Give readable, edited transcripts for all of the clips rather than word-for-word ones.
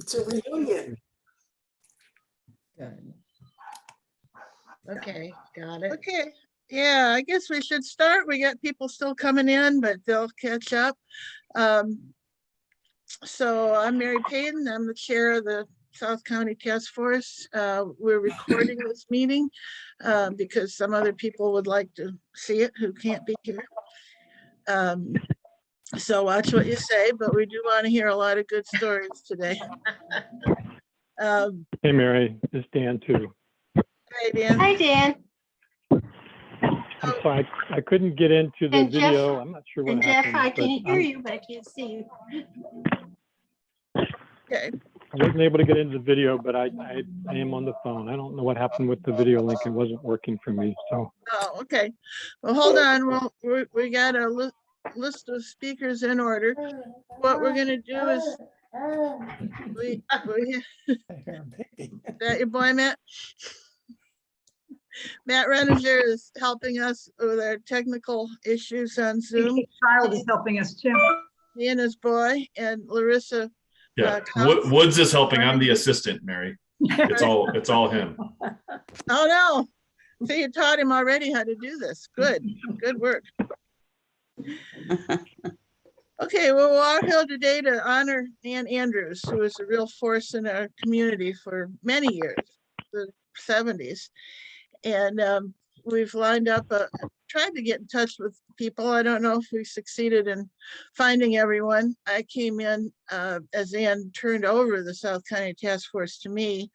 It's a reunion. Good. Okay, got it. Okay, yeah, I guess we should start. We got people still coming in, but they'll catch up. So I'm Mary Paden. I'm the chair of the South County Task Force. We're recording this meeting because some other people would like to see it who can't be here. So watch what you say, but we do want to hear a lot of good stories today. Hey, Mary, it's Dan too. Hi, Dan. Hi, Dan. I'm sorry, I couldn't get into the And Jeff- video. I'm not sure what And Jeff, happened. I but can hear you, but I can't see you. Okay. I wasn't able to get into the video, but I am on the phone. I don't know what happened with the video link. It wasn't working for me, so. Oh, okay. Well, hold on. We got a list of speakers in order. What we're gonna do is we that your boy Matt? Matt Reninger is helping us with our technical issues on Zoom. Child is helping us too. He and his boy and Larissa. Yeah, Counts. Woods is helping. I'm the assistant, Mary. It's all him. Oh, no. So you taught him already how to do this. Good work. Okay, well, we're all here today to honor Ann Andrews, who was a real force in our community for many years, the 70s. And we've lined up, tried to get in touch with people. I don't know if we succeeded in finding everyone. I came in as Ann turned over the South County Task Force to me.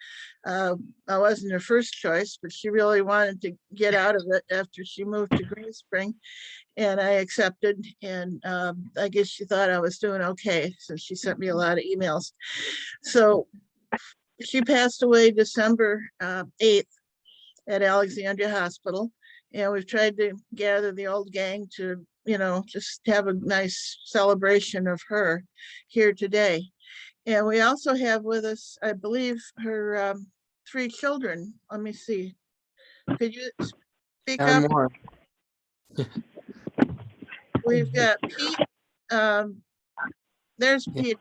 I wasn't her first choice, but she really wanted to get out of it after she moved to Green Spring. And I accepted, and I guess she thought I was doing okay, so she sent me a lot of emails. So she passed away December 8th at Alexandria Hospital, and we've tried to gather the old gang to, just have a nice celebration of her here today. And we also have with us, I believe, her 3 children. Let me see. Could you speak up? More. We've got Pete. There's Pete.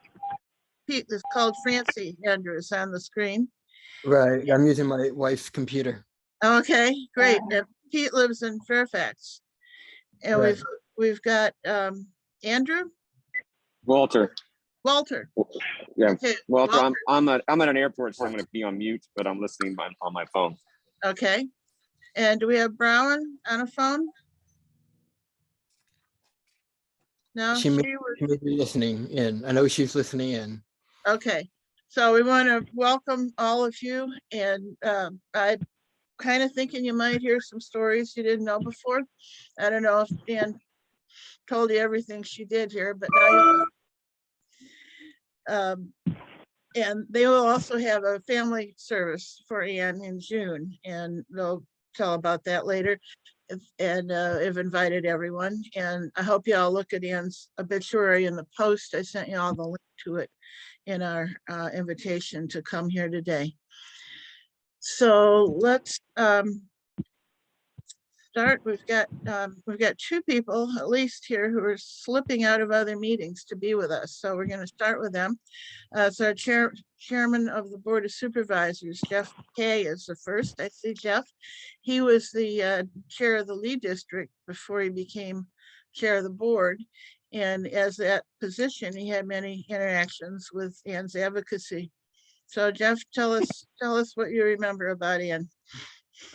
Pete is called Francie Andrews on the screen. Right. I'm using my wife's computer. Okay, great. And Pete lives in Fairfax. And Right. we've got Andrew? Walter. Walter. Yeah, Okay, Walter. I'm at an airport, so I'm going to be on mute, but I'm listening on my phone. Okay. And do we have Brown on a phone? No, She may was, be listening in. I know she's listening in. okay. So we want to welcome all of you, and I'm kind of thinking you might hear some stories you didn't know before. I don't know if Dan told you everything she did here, but now you know. And they will also have a family service for Ann in June, and they'll tell about that later. And have invited everyone, and I hope you all look at Ann's obituary in the Post. I sent you all the link to it in our invitation to come here today. So let's start. We've got 2 people at least here who are slipping out of other meetings to be with us. So we're going to start with them. So our chairman of the Board of Supervisors, Jeff McKay, is the first. I see Jeff. He was the chair of the Lee District before he became chair of the board. And as that position, he had many interactions with Ann's advocacy. So Jeff, tell us what you remember about Ann.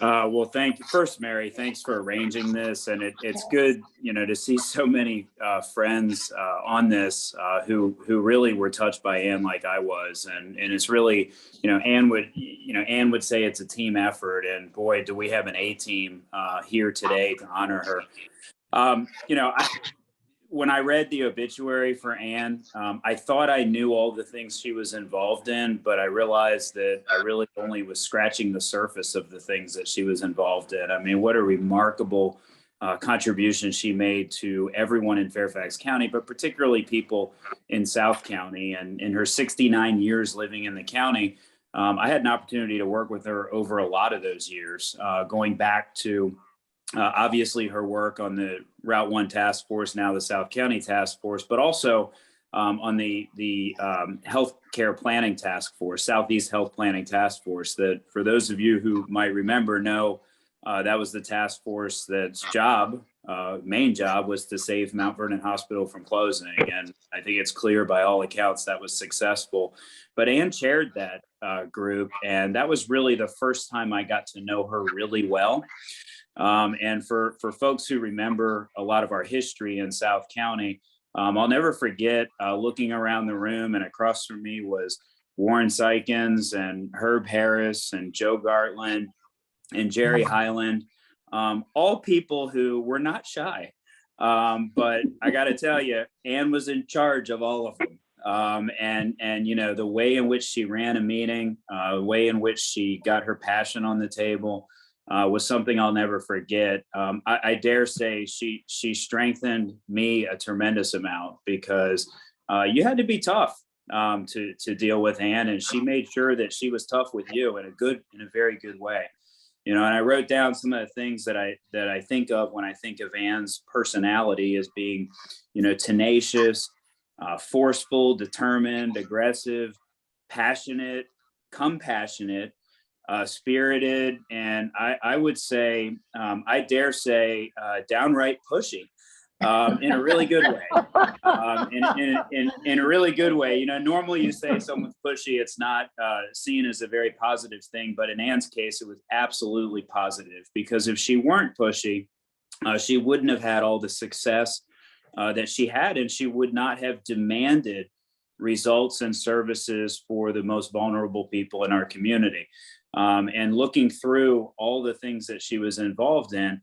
Well, thank you first, Mary. Thanks for arranging this, and it's good, to see so many friends on this who really were touched by Ann like I was, and it's really, Ann would say it's a team effort, and boy, do we have an A team here today to honor her. When I read the obituary for Ann, I thought I knew all the things she was involved in, but I realized that I really only was scratching the surface of the things that she was involved in. I mean, what a remarkable contribution she made to everyone in Fairfax County, but particularly people in South County. And in her 69 years living in the county, I had an opportunity to work with her over a lot of those years, going back to obviously her work on the Route 1 Task Force, now the South County Task Force, but also on the healthcare planning task force, Southeast Health Planning Task Force. That for those of you who might remember, that was the task force that's main job was to save Mount Vernon Hospital from closing. And I think it's clear by all accounts that was successful. But Ann chaired that group, and that was really the first time I got to know her really well. And for folks who remember a lot of our history in South County, I'll never forget looking around the room, and across from me was Warren Sykens and Herb Harris and Joe Gartland and Gerry Hyland, all people who were not shy. But I got to tell you, Ann was in charge of all of them. And you know, the way in which she ran a meeting, the way in which she got her passion on the table was something I'll never forget. I dare say she strengthened me a tremendous amount, because you had to be tough to deal with Ann, and she made sure that she was tough with you in a very good way. You know, and I wrote down some of the things that I think of when I think of Ann's personality as being, you know, tenacious, forceful, determined, aggressive, passionate, compassionate, spirited, and I would say, I dare say, downright pushy, in a really good way. In a really good way. You know, normally you say someone's pushy, it's not seen as a very positive thing, but in Ann's case, it was absolutely positive, because if she weren't pushy, she wouldn't have had all the success that she had, and she would not have demanded results and services for the most vulnerable people in our community. And looking through all the things that she was involved in,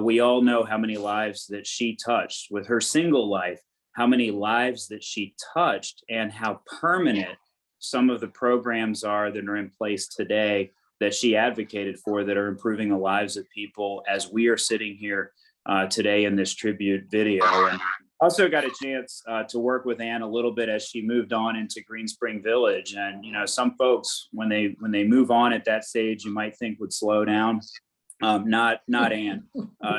we all know how many lives that she touched with her single life, how many lives that she touched, and how permanent some of the programs are that are in place today that she advocated for, that are improving the lives of people as we are sitting here today in this tribute video. And also got a chance to work with Ann a little bit as she moved on into Green Spring Village. And, you know, some folks, when they move on at that stage, you might think would slow down. Not Ann.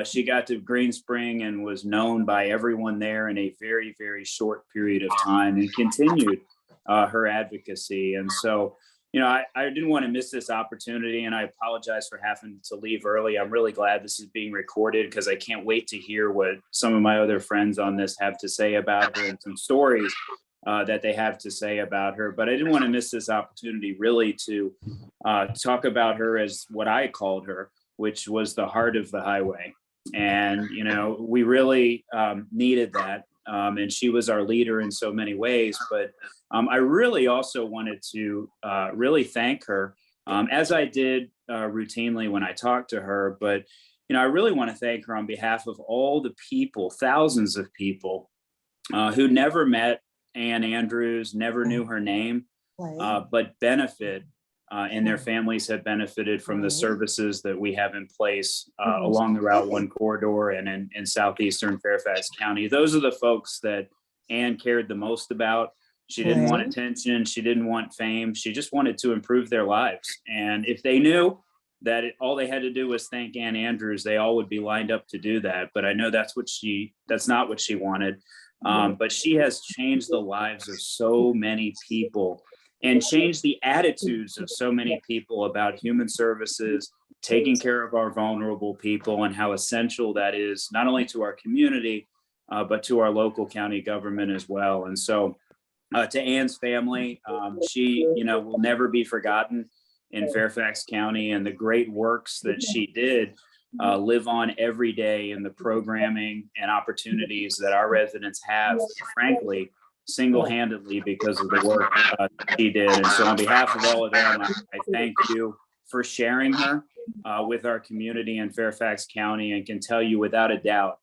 She got to Green Spring and was known by everyone there in a very, very short period of time, and continued her advocacy. And so, you know, I didn't want to miss this opportunity, and I apologize for having to leave early. I'm really glad this is being recorded, because I can't wait to hear what some of my other friends on this have to say about her, and some stories that they have to say about her. But I didn't want to miss this opportunity really to talk about her as what I called her, which was the heart of the highway. And, you know, we really needed that. And she was our leader in so many ways. But I really also wanted to really thank her, as I did routinely when I talked to her. But, you know, I really want to thank her on behalf of all the people, thousands of people who never met Ann Andrews, never knew her name, but benefit and their families have benefited from the services that we have in place along the Route 1 corridor and in southeastern Fairfax County. Those are the folks that Ann cared the most about. She didn't want attention. She didn't want fame. She just wanted to improve their lives. And if they knew that all they had to do was thank Ann Andrews, they all would be lined up to do that. But I know that's not what she wanted. But she has changed the lives of so many people, and changed the attitudes of so many people about human services, taking care of our vulnerable people, and how essential that is, not only to our community, but to our local county government as well. And so to Ann's family, she, you know, will never be forgotten in Fairfax County, and the great works that she did live on every day in the programming and opportunities that our residents have, frankly, single-handedly because of the work she did. And so on behalf of all of them, I thank you for sharing her with our community in Fairfax County, and can tell you without a doubt,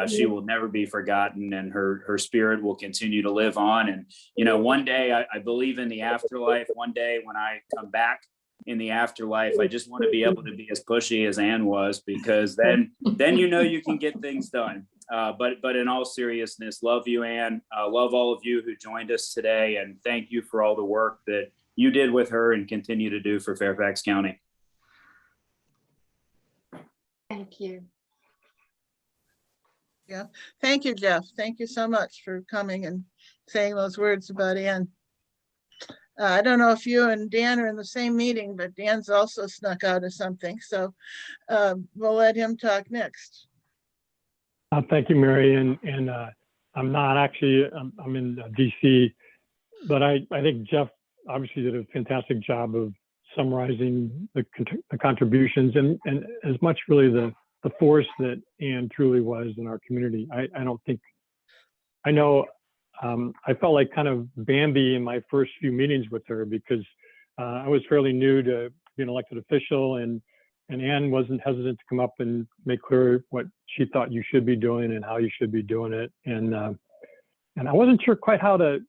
she will never be forgotten, and her spirit will continue to live on. And, you know, one day, I believe in the afterlife. One day when I come back in the afterlife, I just want to be able to be as pushy as Ann was, because then you know you can get things done. But in all seriousness, love you, Ann. Love all of you who joined us today, and thank you for all the work that you did with her and continue to do for Fairfax County. Thank you. Thank you, Jeff. Thank you so much for coming and saying those words about Ann. I don't know if you and Dan are in the same meeting, but Dan's also snuck out of something. So we'll let him talk next. Thank you, Mary. And I'm not actually, I'm in DC, but I think Jeff obviously did a fantastic job of summarizing the contributions and as much really the force that Ann truly was in our community. I don't think, I know I felt like kind of Bambi in my first few meetings with her because I was fairly new to being an elected official, and Ann wasn't hesitant to come up and make clear what she thought you should be doing and how you should be doing it. And I wasn't sure quite how to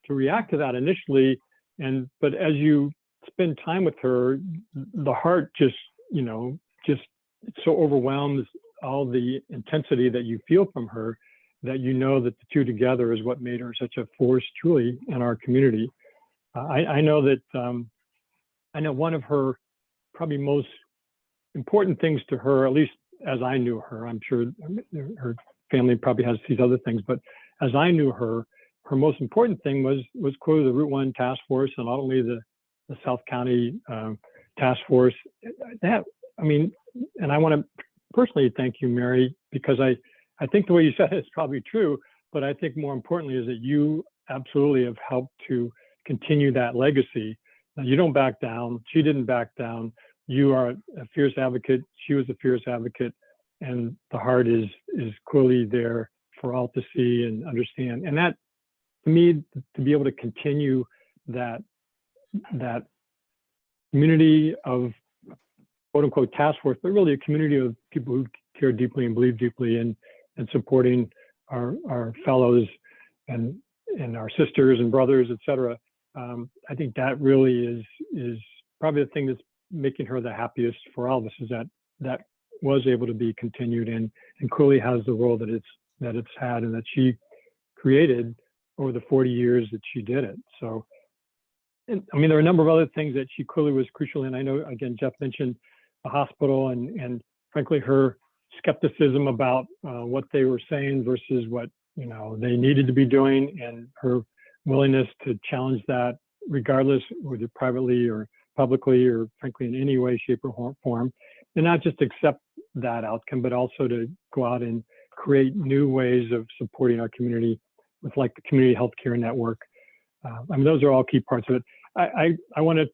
react to that initially. But as you spend time with her, the heart just so overwhelms all the intensity that you feel from her, that you know that the two together is what made her such a force truly in our community. I know that I know one of her probably most important things to her, at least as I knew her, I'm sure her family probably has these other things, but as I knew her, her most important thing was clearly the Route 1 task force, and not only the South County task force. That, I mean, and I want to personally thank you, Mary, because I think the way you said it is probably true, but I think more importantly is that you absolutely have helped to continue that legacy. Now, you don't back down. She didn't back down. You are a fierce advocate. She was a fierce advocate, and the heart is clearly there for all to see and understand. And that, to me, to be able to continue that community of quote unquote task force, but really a community of people who care deeply and believe deeply in supporting our fellows and our sisters and brothers, et cetera. I think that really is probably the thing that's making her the happiest for all of us, is that was able to be continued and clearly has the role that it's had and that she created over the 40 years that she did it. So, and I mean, there are a number of other things that she clearly was crucial in. I know, again, Jeff mentioned the hospital and frankly, her skepticism about what they were saying versus what, they needed to be doing, and her willingness to challenge that regardless, whether privately or publicly or frankly in any way, shape or form, and not just accept that outcome, but also to go out and create new ways of supporting our community with like the community healthcare network. I mean, those are all key parts of it. I want to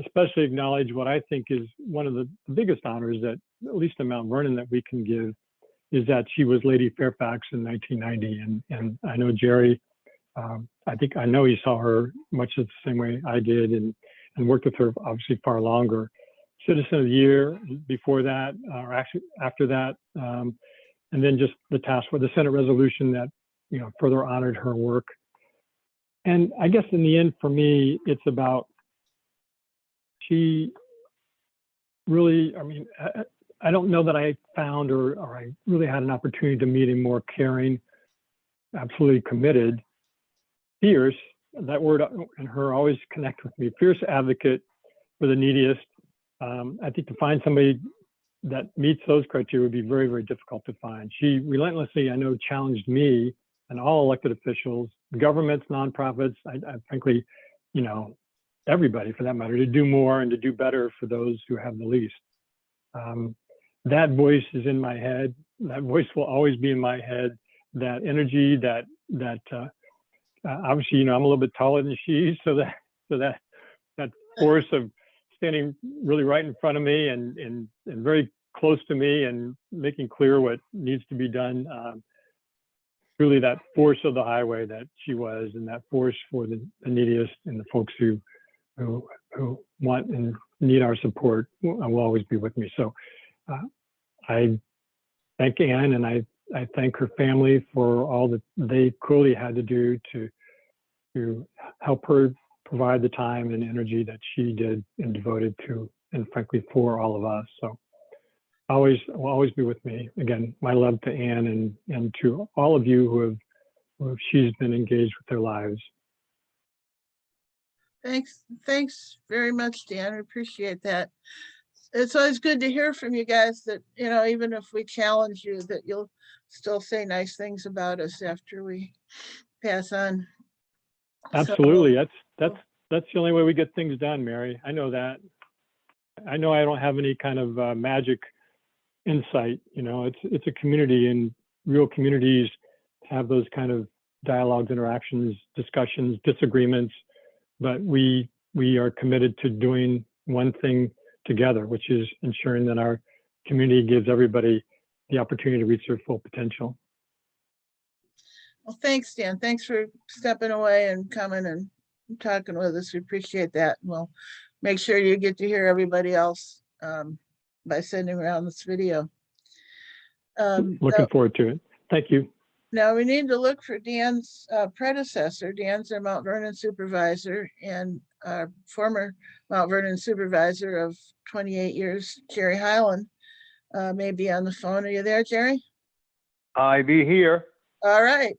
especially acknowledge what I think is one of the biggest honors that, at least in Mount Vernon, that we can give, is that she was Lady Fairfax in 1990. And I know Gerry, I know he saw her much the same way I did and worked with her obviously far longer. Citizen of the Year before that, or actually after that. And then just the task for the Senate resolution that, further honored her work. And I guess in the end, for me, it's about, she really, I mean, I don't know that I found or I really had an opportunity to meet a more caring, absolutely committed, fierce, that word and her always connect with me, fierce advocate for the neediest. I think to find somebody that meets those criteria would be very, very difficult to find. She relentlessly, I know, challenged me and all elected officials, governments, nonprofits, I frankly, everybody for that matter, to do more and to do better for those who have the least. That voice is in my head. That voice will always be in my head. That energy, that obviously, I'm a little bit taller than she is, so that force of standing really right in front of me and very close to me and making clear what needs to be done. Really that force of the highway that she was, and that force for the neediest and the folks who want and need our support will always be with me. So I thank Ann, and I thank her family for all that they clearly had to do to help her provide the time and energy that she did and devoted to, and frankly, for all of us. So will always be with me. Again, my love to Ann and to all of you who she's been engaged with their lives. Thanks very much, Dan. I appreciate that. it's always good to hear from you guys that, you know, even if we challenge you, that you'll still say nice things about us after we pass on. So- Absolutely. That's the only way we get things done, Mary. I know that. I know I don't have any kind of magic insight. You know, it's a community, and real communities have those kind of dialogues, interactions, discussions, disagreements. But we are committed to doing one thing together, which is ensuring that our community gives everybody the opportunity to reach their full potential. Well, thanks, Dan. Thanks for stepping away and coming and talking with us. We appreciate that. We'll make sure you get to hear everybody else by sending around this video. Looking forward to it. Thank you. Now we need to look for Dan's predecessor. Dan's our Mount Vernon supervisor, and our former Mount Vernon supervisor of 28 years, Gerry Hyland, may be on the phone. Are you there, Gerry? I be here. All right.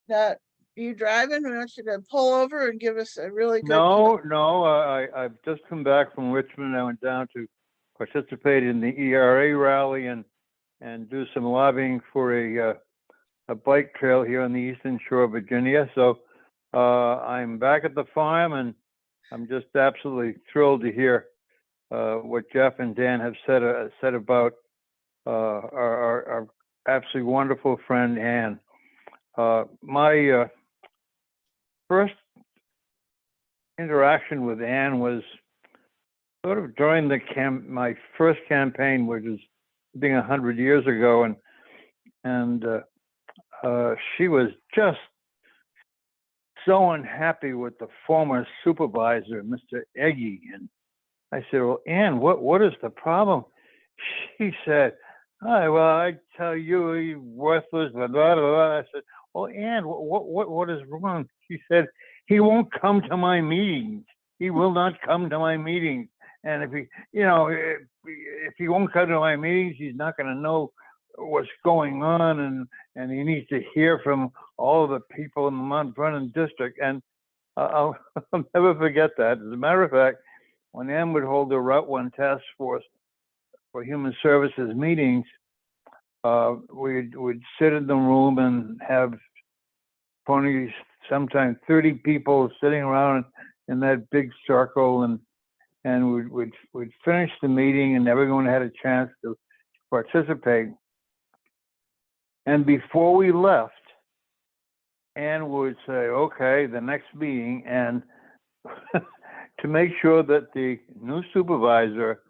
Now, are you driving? We want you to pull over and give us a really good. No, I've just come back from Richmond. I went down to participate in the ERA rally and do some lobbying for a bike trail here on the Eastern Shore of Virginia. So I'm back at the farm, and I'm just absolutely thrilled to hear what Jeff and Dan have said about our absolutely wonderful friend Ann. My first interaction with Ann was sort of during my first campaign, which is being 100 years ago, and she was just so unhappy with the former supervisor, Mr. Eggy. And I said, "Well, Ann, what is the problem?" She said, "Hi, well, I tell you, he's worthless, blah, blah, blah." I said, "Well, Ann, what is wrong?" She said, "He won't come to my meetings. He will not come to my meetings. And if he won't come to my meetings, he's not going to know what's going on, and he needs to hear from all the people in the Mount Vernon district." And I'll never forget that. As a matter of fact, when Ann would hold the Route 1 Task Force for Human Services meetings, we'd sit in the room and have 20, sometimes 30 people sitting around in that big circle, and we'd finish the meeting, and everyone had a chance to participate. And before we left, Ann would say, "Okay, the next meeting," and to make sure that the new supervisor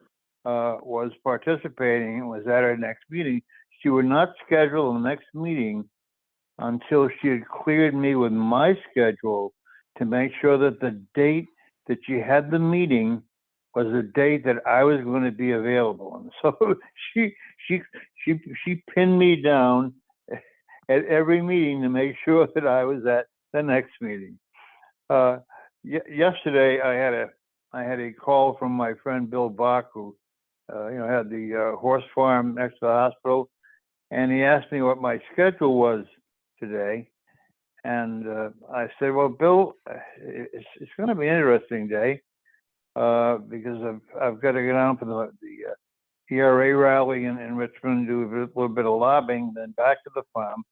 was participating and was at our next meeting, she would not schedule the next meeting until she had cleared me with my schedule to make sure that the date that she had the meeting was the date that I was going to be available. And so she pinned me down at every meeting to make sure that I was at the next meeting. Yesterday, I had a call from my friend Bill Bach, who had the horse farm next to the hospital, and he asked me what my schedule was today. And I said, "Well, Bill, it's going to be an interesting day because I've got to get on for the ERA rally in Richmond, do a little bit of lobbying, then back to the farm."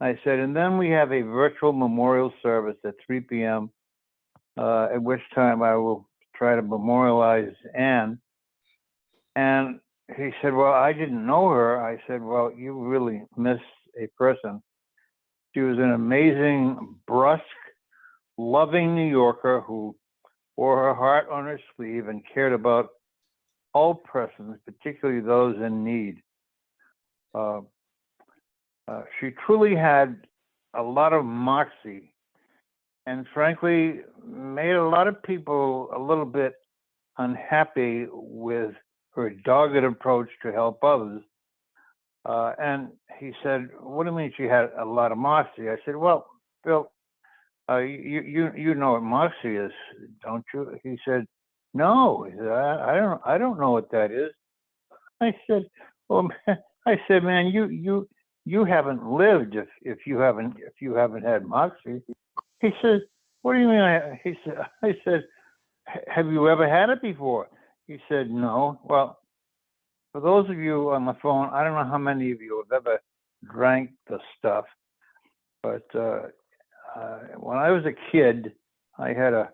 I said, "And then we have a virtual memorial service at 3 p.m., at which time I will try to memorialize Ann." And he said, "Well, I didn't know her." I said, "Well, you really miss a person. She was an amazing, brusque, loving New Yorker who wore her heart on her sleeve and cared about all persons, particularly those in need. She truly had a lot of moxie, and frankly, made a lot of people a little bit unhappy with her dogged approach to help others." And he said, "What do you mean she had a lot of moxie?" I said, "Well, Bill, you know what moxie is, don't you?" He said, "No." He said, I don't know what that is." I said, "Well, man, you haven't lived if you haven't had moxie." He said, "What do you mean?" I said, "Have you ever had it before?" He said, no. Well, for those of you on the phone, I don't know how many of you have ever drank the stuff, but when I was a kid, I had a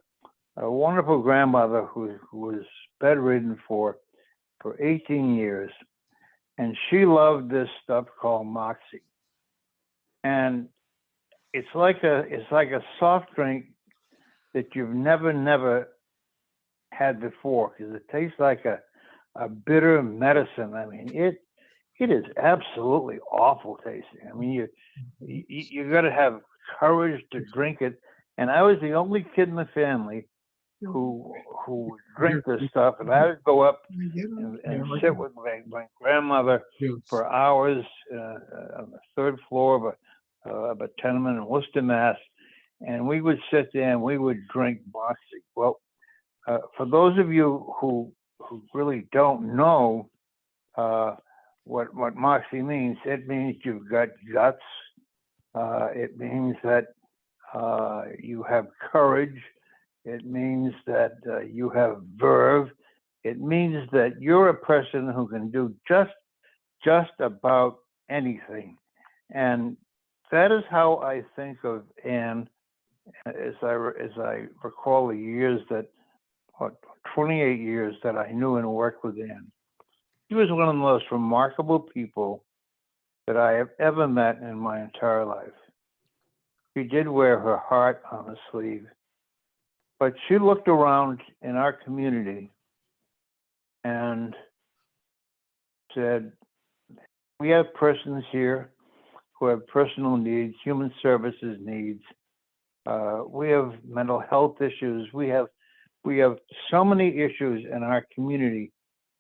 wonderful grandmother who was bedridden for 18 years, and she loved this stuff called Moxie. And it's like a soft drink that you've never had before, because it tastes like a bitter medicine. I mean, it is absolutely awful tasting. I mean, you got to have courage to drink it. And I was the only kid in the family who would drink this stuff, and I would go up and sit with my grandmother for hours on the third floor of a tenement in Worcester, Mass. And we would sit there and we would drink Moxie. Well, for those of you who really don't know what Moxie means, it means you've got guts. It means that you have courage. It means that you have verve. It means that you're a person who can do just about anything. And that is how I think of Anne as I recall the years 28 years that I knew and worked with Anne. She was one of the most remarkable people that I have ever met in my entire life. She did wear her heart on her sleeve, but she looked around in our community and said, we have persons here who have personal needs, human services needs. We have mental health issues. We have so many issues in our community,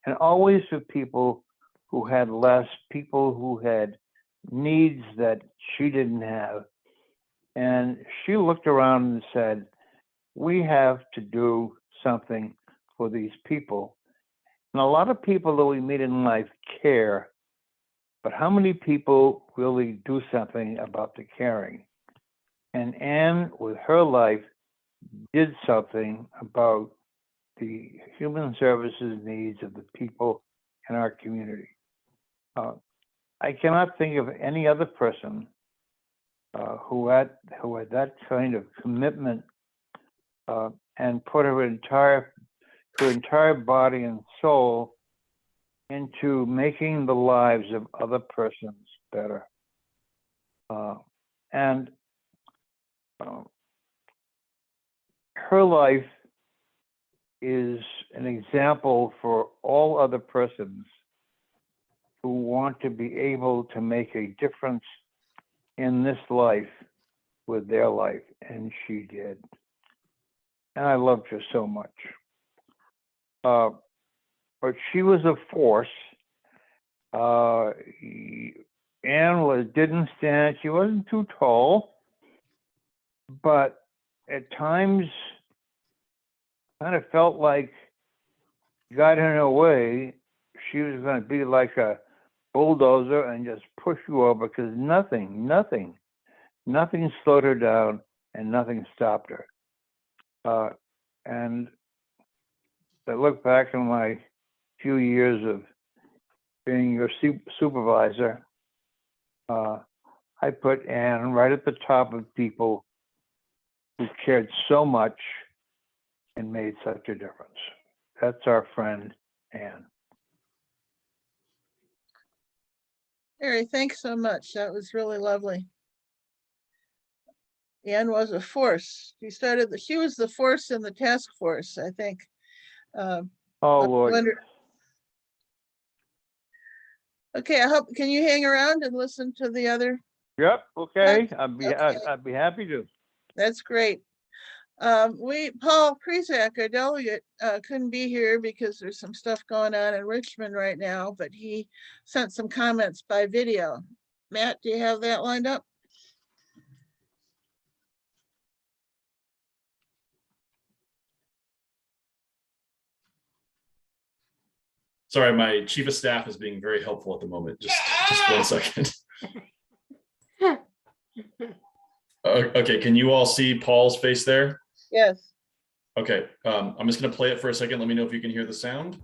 and always for people who had less, people who had needs that she didn't have. And she looked around and said, we have to do something for these people. And a lot of people that we meet in life care, but how many people really do something about the caring? And Anne, with her life, did something about the human services needs of the people in our community. I cannot think of any other person who had that kind of commitment and put her entire body and soul into making the lives of other persons better. And her life is an example for all other persons who want to be able to make a difference in this life with their life, and she did. And I loved her so much. But she was a force. Anne didn't stand, she wasn't too tall, but at times kind of felt like got in her way, she was going to be like a bulldozer and just push you over, because nothing slowed her down and nothing stopped her. And I look back on my few years of being your supervisor, I put Anne right at the top of people who cared so much and made such a difference. That's our friend, Anne. Gerry, thanks so much. That was really lovely. Anne was a force. She was the force in the task force, I think. Oh, Lord. Okay, can you hang around and listen to the other? Yep, okay. Okay. I'd be happy to. That's great. Paul Krizak, our delegate, couldn't be here because there's some stuff going on in Richmond right now, but he sent some comments by video. Matt, do you have that lined up? Sorry, my chief of staff is being very helpful at the moment. Just 1 second. Okay, can you all see Paul's face there? Yes. Okay, I'm just gonna play it for a second. Let me know if you can hear the sound.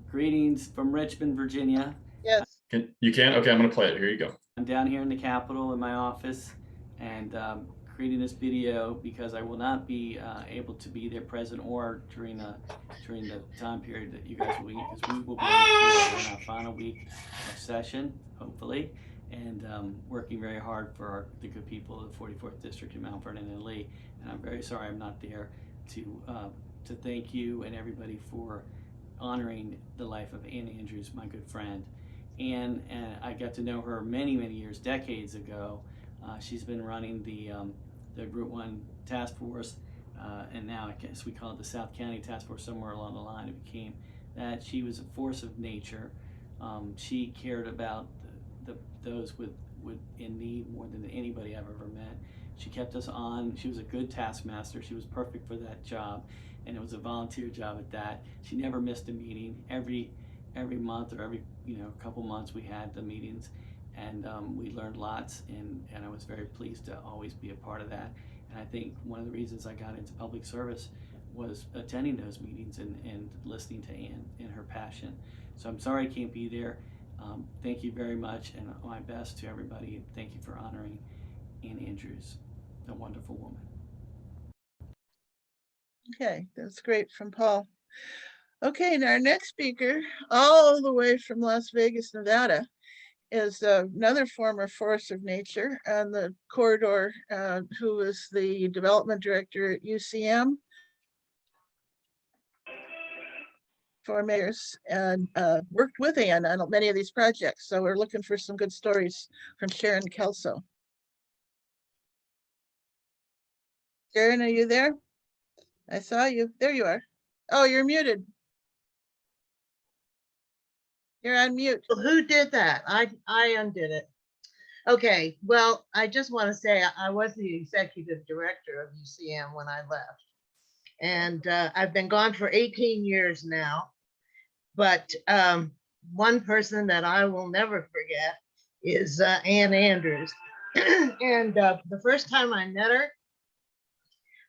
Greetings from Richmond, Virginia. Yes. You can? Okay, I'm gonna play it. Here you go. I'm down here in the Capitol in my office and creating this video because I will not be able to be there present or during the time period that you guys will be, because we will be in our final week of session, hopefully, and working very hard for the good people of the 44th District in Mount Vernon and Lee. And I'm very sorry I'm not there to thank you and everybody for honoring the life of Ann Andrews, my good friend. And I got to know her many years, decades ago. She's been running the Route 1 task force, and now I guess we call it the South County Task Force. Somewhere along the line it became that. She was a force of nature. She cared about those in need more than anybody I've ever met. She kept us on. She was a good taskmaster. She was perfect for that job, and it was a volunteer job at that. She never missed a meeting. Every month or every couple months we had the meetings, and we learned lots, and I was very pleased to always be a part of that. And I think one of the reasons I got into public service was attending those meetings and listening to Ann and her passion. So I'm sorry I can't be there. Thank you very much, and my best to everybody. Thank you for honoring Ann Andrews, a wonderful woman. Okay, that's great from Paul. Okay, and our next speaker, all the way from Las Vegas, Nevada, is another former force of nature on the corridor, who was the development director at UCM for mayors, and worked with Ann on many of these projects. So we're looking for some good stories from Sharon Kelso. Sharon, are you there? I saw you. There you are. Oh, you're muted. You're on mute. Well, who did that? I undid it. Okay, well, I just want to say I was the executive director of UCM when I left. And I've been gone for 18 years now. But one person that I will never forget is Ann Andrews. And the first time I met her,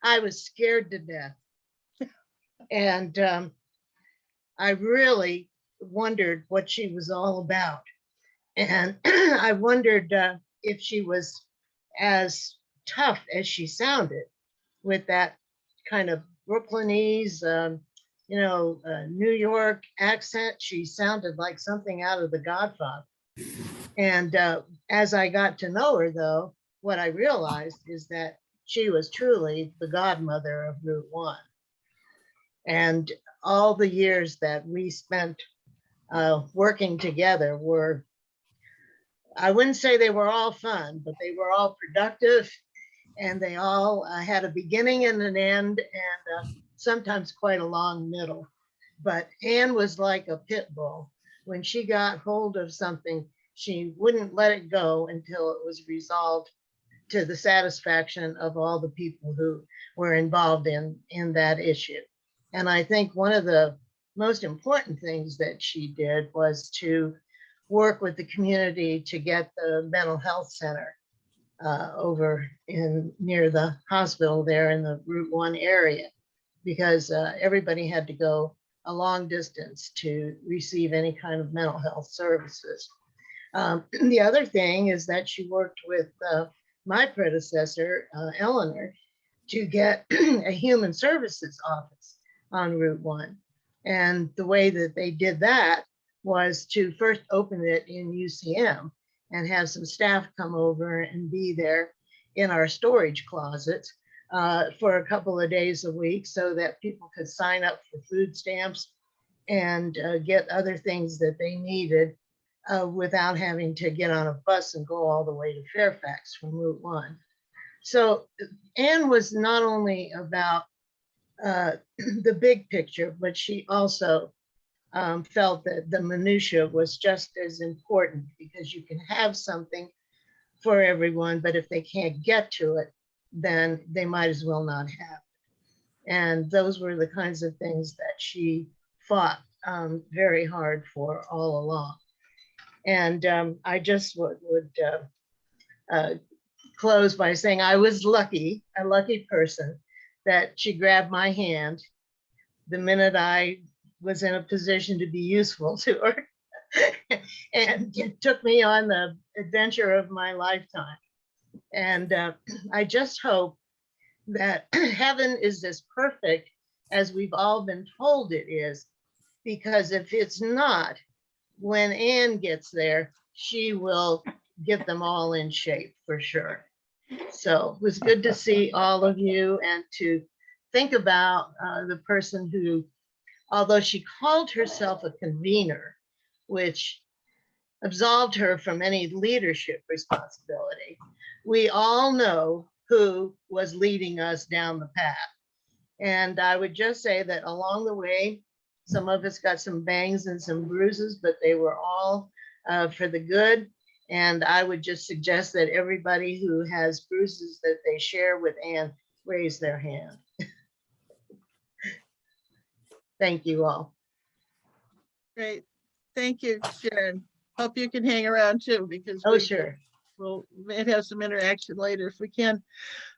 I was scared to death. And I really wondered what she was all about. And I wondered if she was as tough as she sounded with that kind of Brooklynese, New York accent. She sounded like something out of The Godfather. And as I got to know her, though, what I realized is that she was truly the godmother of Route 1. And all the years that we spent working together were, I wouldn't say they were all fun, but they were all productive, and they all had a beginning and an end, and sometimes quite a long middle. But Ann was like a pit bull. When she got hold of something, she wouldn't let it go until it was resolved to the satisfaction of all the people who were involved in that issue. And I think one of the most important things that she did was to work with the community to get the mental health center over near the hospital there in the Route 1 area, because everybody had to go a long distance to receive any kind of mental health services. The other thing is that she worked with my predecessor, Eleanor, to get a human services office on Route 1. And the way that they did that was to first open it in UCM and have some staff come over and be there in our storage closet for a couple of days a week, so that people could sign up for food stamps and get other things that they needed without having to get on a bus and go all the way to Fairfax from Route 1. So Ann was not only about the big picture, but she also felt that the minutia was just as important, because you can have something for everyone, but if they can't get to it, then they might as well not have it. And those were the kinds of things that she fought very hard for all along. And I just would close by saying I was lucky, a lucky person, that she grabbed my hand the minute I was in a position to be useful to her and took me on the adventure of my lifetime. And I just hope that heaven is as perfect as we've all been told it is, because if it's not, when Anne gets there, she will get them all in shape for sure. So it was good to see all of you and to think about the person who, although she called herself a convener, which absolved her from any leadership responsibility, we all know who was leading us down the path. And I would just say that along the way, some of us got some bangs and some bruises, but they were all for the good. And I would just suggest that everybody who has bruises that they share with Anne raise their hand. Thank you all. Great. Thank you, Sharon. Hope you can hang around too, because Oh, sure. we'll may have some interaction later if we can.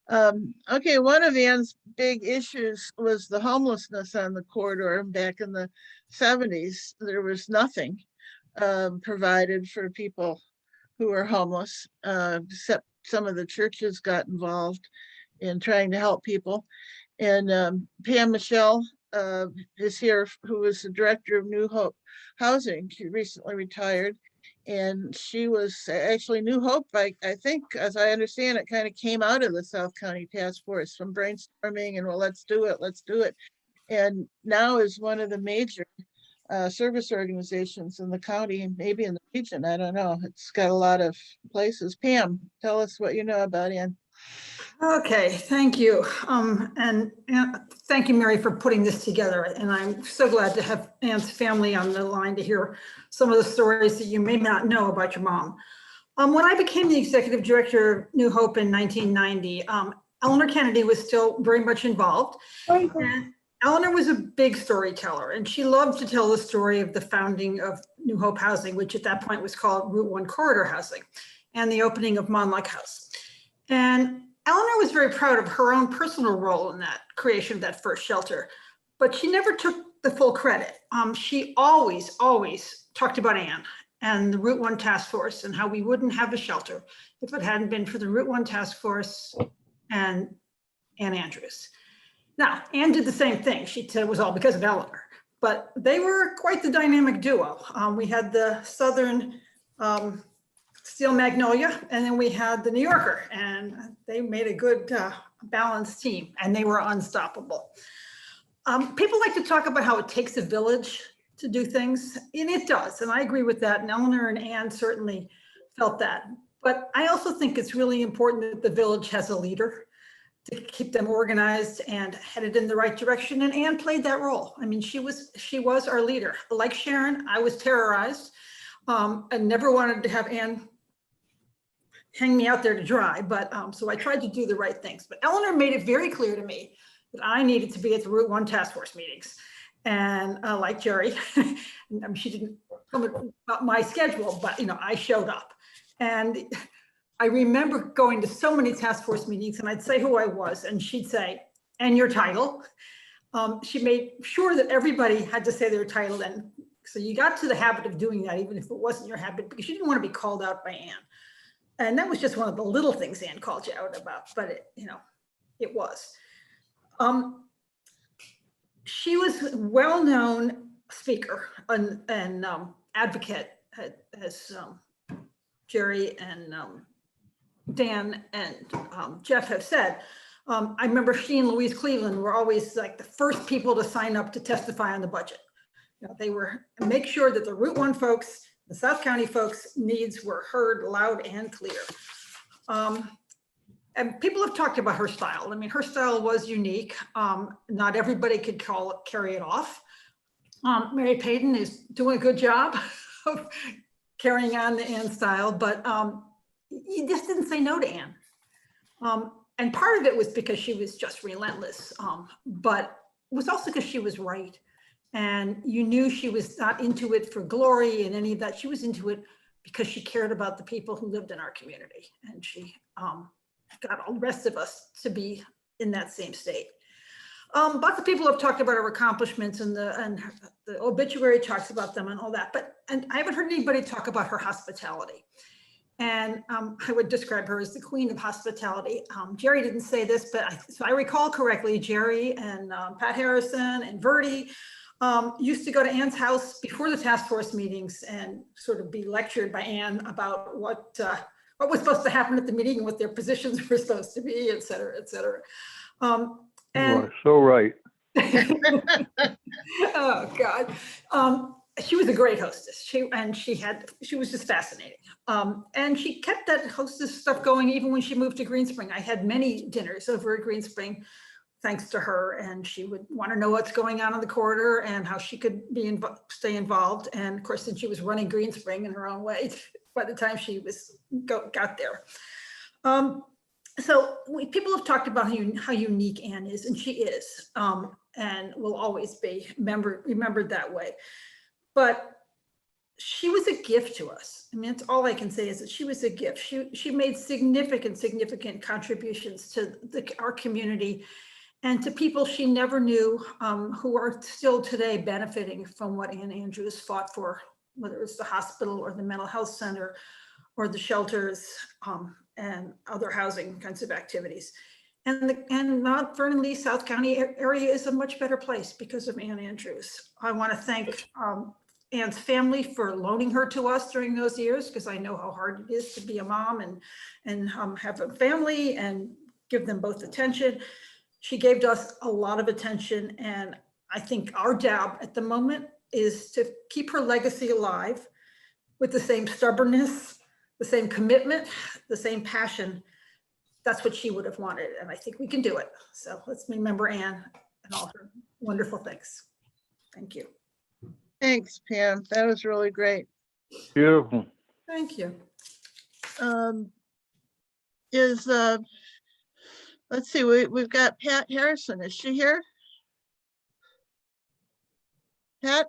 Okay, one of Ann's big issues was the homelessness on the corridor back in the 70s. There was nothing provided for people who were homeless, except some of the churches got involved in trying to help people. And Pam Mitchell is here, who was the director of New Hope Housing. She recently retired. And she was actually New Hope, I think, as I understand it, kind of came out of the South County Task Force from brainstorming and, well, let's do it. And now is one of the major service organizations in the county and maybe in the region. I don't know. It's got a lot of places. Pam, tell us what you know about Ann. Okay, thank you. And thank you, Mary, for putting this together. And I'm so glad to have Ann's family on the line to hear some of the stories that you may not know about your mom. When I became the executive director of New Hope in 1990, Eleanor Kennedy was still very much involved. And Eleanor was a big storyteller, and she loved to tell the story of the founding of New Hope Housing, which at that point was called Route 1 Corridor Housing, and the opening of Monlock House. And Eleanor was very proud of her own personal role in that creation of that first shelter, but she never took the full credit. She always talked about Ann and the Route 1 Task Force and how we wouldn't have a shelter if it hadn't been for the Route 1 Task Force and Ann Andrews. Now, Ann did the same thing. She said it was all because of Eleanor, but they were quite the dynamic duo. We had the Southern Steel Magnolia, and then we had the New Yorker, and they made a good balanced team, and they were unstoppable. People like to talk about how it takes a village to do things, and it does, and I agree with that, and Eleanor and Ann certainly felt that. But I also think it's really important that the village has a leader to keep them organized and headed in the right direction, and Ann played that role. I mean, she was our leader. Like Sharon, I was terrorized. I never wanted to have Ann hang me out there to dry, but so I tried to do the right things. But Eleanor made it very clear to me that I needed to be at the Route 1 Task Force meetings. And like Gerry, she didn't tell me about my schedule, but I showed up. And I remember going to so many task force meetings, and I'd say who I was, and she'd say, and your title. She made sure that everybody had to say their title. And so you got to the habit of doing that, even if it wasn't your habit, because you didn't want to be called out by Ann. And that was just one of the little things Ann called you out about, but it was. She was a well-known speaker and advocate, as Gerry and Dan and Jeff have said. I remember she and Louise Cleveland were always like the first people to sign up to testify on the budget. They were make sure that the Route 1 folks, the South County folks' needs were heard loud and clear. And people have talked about her style. I mean, her style was unique. Not everybody could carry it off. Mary Paden is doing a good job of carrying on the Ann style, but you just didn't say no to Ann. And part of it was because she was just relentless, but it was also because she was right. And you knew she was not into it for glory and any of that. She was into it because she cared about the people who lived in our community. And she got all the rest of us to be in that same state. Lots of people have talked about her accomplishments and the obituary talks about them and all that, and I haven't heard anybody talk about her hospitality. And I would describe her as the queen of hospitality. Gerry didn't say this, but if I recall correctly, Gerry and Pat Harrison and Verdi used to go to Ann's house before the task force meetings and sort of be lectured by Ann about what was supposed to happen at the meeting and what their positions were supposed to be, et cetera, et cetera. You are so right. Oh God. She was a great hostess. She was just fascinating. And she kept that hostess stuff going even when she moved to Greenspring. I had many dinners over at Greenspring thanks to her, and she would want to know what's going on in the corridor and how she could stay involved. And of course, since she was running Greenspring in her own way by the time she got there. So people have talked about how unique Ann is, and she is, and will always be remembered that way. But she was a gift to us. I mean, that's all I can say is that she was a gift. She made significant contributions to our community and to people she never knew, who are still today benefiting from what Ann Andrews fought for, whether it's the hospital or the mental health center or the shelters, and other housing kinds of activities. And Mount Vernon Lee, South County area is a much better place because of Ann Andrews. I want to thank Ann's family for loaning her to us during those years, because I know how hard it is to be a mom and have a family and give them both attention. She gave us a lot of attention, and I think our job at the moment is to keep her legacy alive with the same stubbornness, the same commitment, the same passion. That's what she would have wanted, and I think we can do it. So let's remember Ann and all her wonderful things. Thank you. Thanks, Pam. That was really great. Beautiful. Thank you. Let's see, we've got Pat Harrison. Is she here? Pat?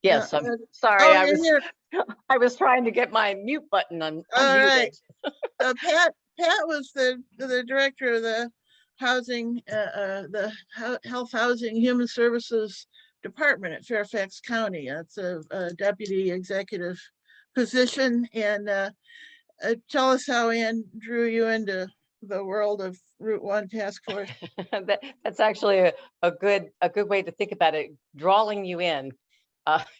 Yes, I'm sorry. Oh, I was trying to get my mute button all unmuted. right. Pat was the director of the housing, the Health, Housing, Human Services Department at Fairfax County. That's a deputy executive position. And tell us how Ann drew you into the world of Route 1 Task Force. That's actually a good way to think about it. Drawing you in.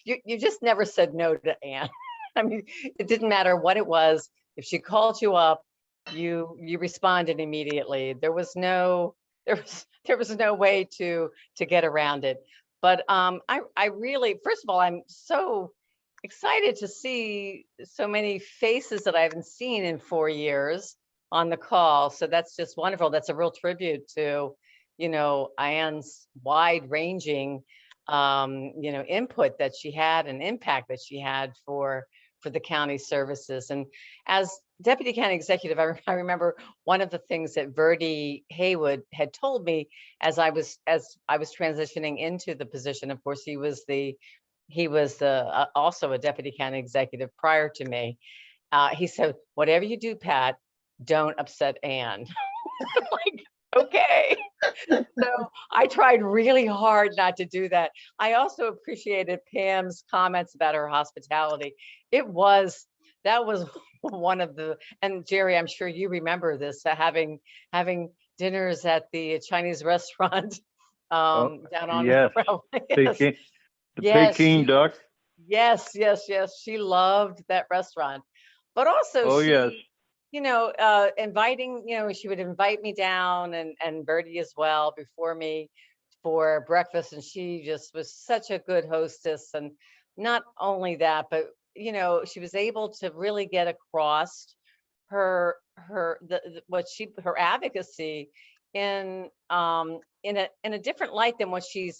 You just never said no to Ann. I mean, it didn't matter what it was. If she called you up, you responded immediately. There was no way to get around it. But I really, first of all, I'm so excited to see so many faces that I haven't seen in 4 years on the call. So that's just wonderful. That's a real tribute to, Ann's wide-ranging input that she had and impact that she had for the county services. And as deputy county executive, I remember one of the things that Verdi Haywood had told me as I was transitioning into the position. Of course, he was also a deputy county executive prior to me. He said, "Whatever you do, Pat, don't upset Ann." Like, okay. So I tried really hard not to do that. I also appreciated Pam's comments about her hospitality. That was one of the, and Gerry, I'm sure you remember this, having dinners at the Chinese restaurant down on yes. the Peking duck. Yes. She loved that restaurant. But also yes. Inviting, she would invite me down and Bertie as well before me for breakfast. And she just was such a good hostess. And not only that, but, she was able to really get across her advocacy in a different light than what she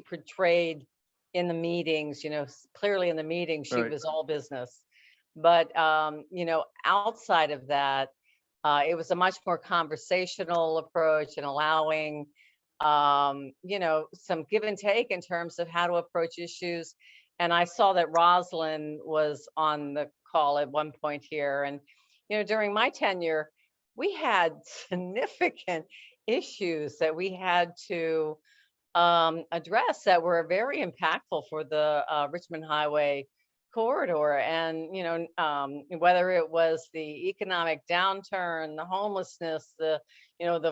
portrayed in the meetings. Clearly in the meetings, she was all business. But, outside of that, it was a much more conversational approach and allowing, some give and take in terms of how to approach issues. And I saw that Rosalind was on the call at one point here. And, during my tenure, we had significant issues that we had to address that were very impactful for the Richmond Highway corridor. And, whether it was the economic downturn, the homelessness, the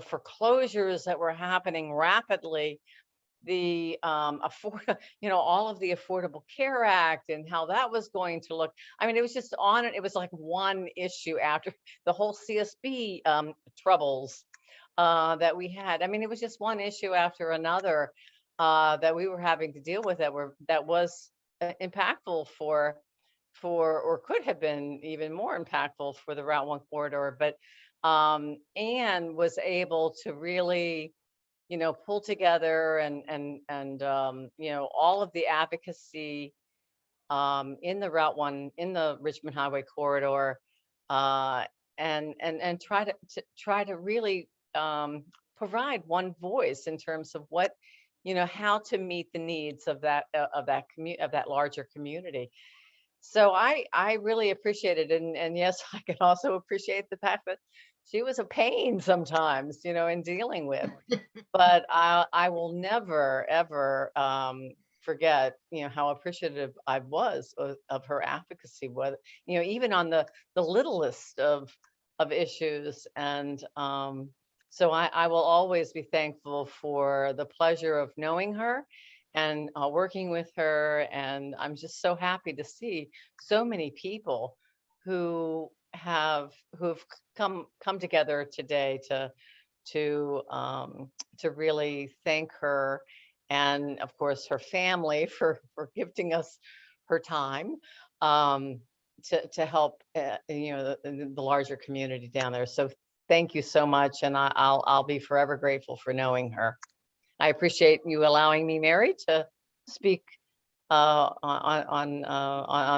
foreclosures that were happening rapidly, the all of the Affordable Care Act and how that was going to look. I mean, it was just on it. It was like one issue after the whole CSB troubles that we had. I mean, it was just one issue after another that we were having to deal with that was impactful for or could have been even more impactful for the Route 1 corridor. But Anne was able to really pull together and all of the advocacy in the Route 1, in the Richmond Highway corridor, and try to really provide one voice in terms of what, how to meet the needs of that larger community. So I really appreciate it. And yes, I can also appreciate the fact that she was a pain sometimes, in dealing with, but I will never, ever forget, how appreciative I was of her advocacy, whether, even on the littlest of issues. And so I will always be thankful for the pleasure of knowing her and working with her. And I'm just so happy to see so many people who've come together today to really thank her, and of course her family for gifting us her time to help the larger community down there. So thank you so much, and I'll be forever grateful for knowing her. I appreciate you allowing me, Mary, to speak on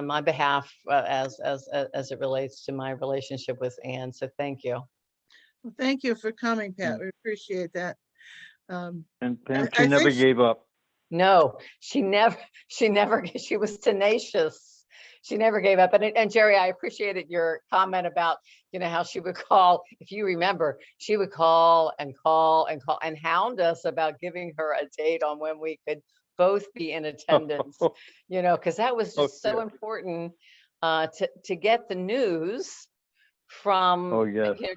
my behalf as it relates to my relationship with Anne. So thank you. Well, thank you for coming, Pat. We appreciate that. And Pam, she never gave up. No, she was tenacious. She never gave up. And Gerry, I appreciated your comment about, how she would call, if you remember, she would call and hound us about giving her a date on when we could both be in attendance, because that was just so important to get the news from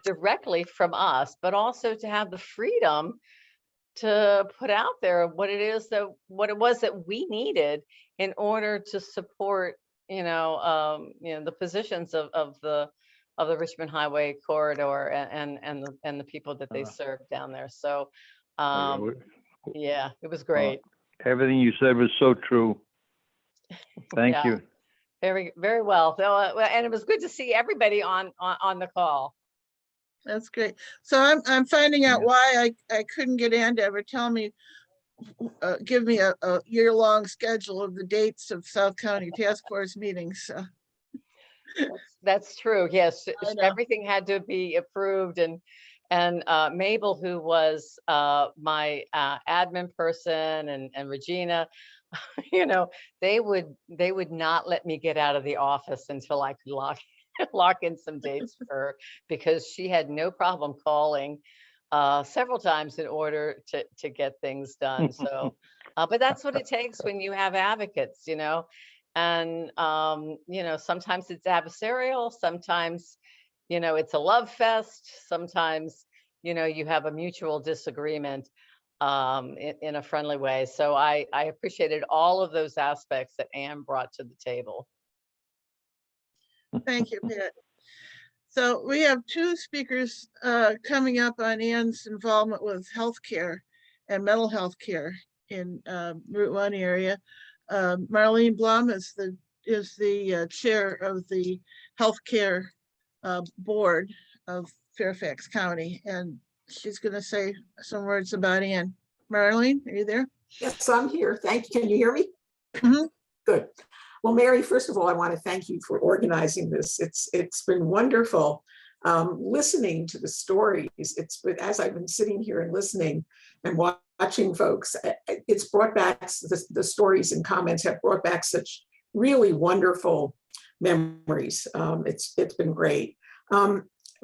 directly from us, but also to have the freedom to put out there what it was that we needed in order to support the positions of the Richmond Highway corridor and the people that they serve down there. So yeah, it was great. Everything you said was so true. Thank you. Very, very well. So, and it was good to see everybody on the call. That's great. So I'm finding out why I couldn't get Ann to ever tell me, give me a year-long schedule of the dates of South County Task Force meetings. So. That's true. Yes, everything had to be approved, and Mabel, who was my admin person, and Regina, they would not let me get out of the office until I could lock in some dates for her, because she had no problem calling several times in order to get things done. So, but that's what it takes when you have advocates, and sometimes it's adversarial, sometimes it's a love fest, sometimes you have a mutual disagreement in a friendly way. So I appreciated all of those aspects that Anne brought to the table. Thank you, Pat. So we have two speakers coming up on Ann's involvement with healthcare and mental health care in Route 1 area. Marlene Blum is the chair of the healthcare board of Fairfax County, and she's going to say some words about Ann. Marlene, are you there? Yes, I'm here. Thank you. Can you hear me? Mm-hmm. Good. Well, Mary, first of all, I want to thank you for organizing this. It's been wonderful listening to the stories. It's been, as I've been sitting here and listening and watching folks, it's brought back, the stories and comments have brought back such really wonderful memories. It's been great.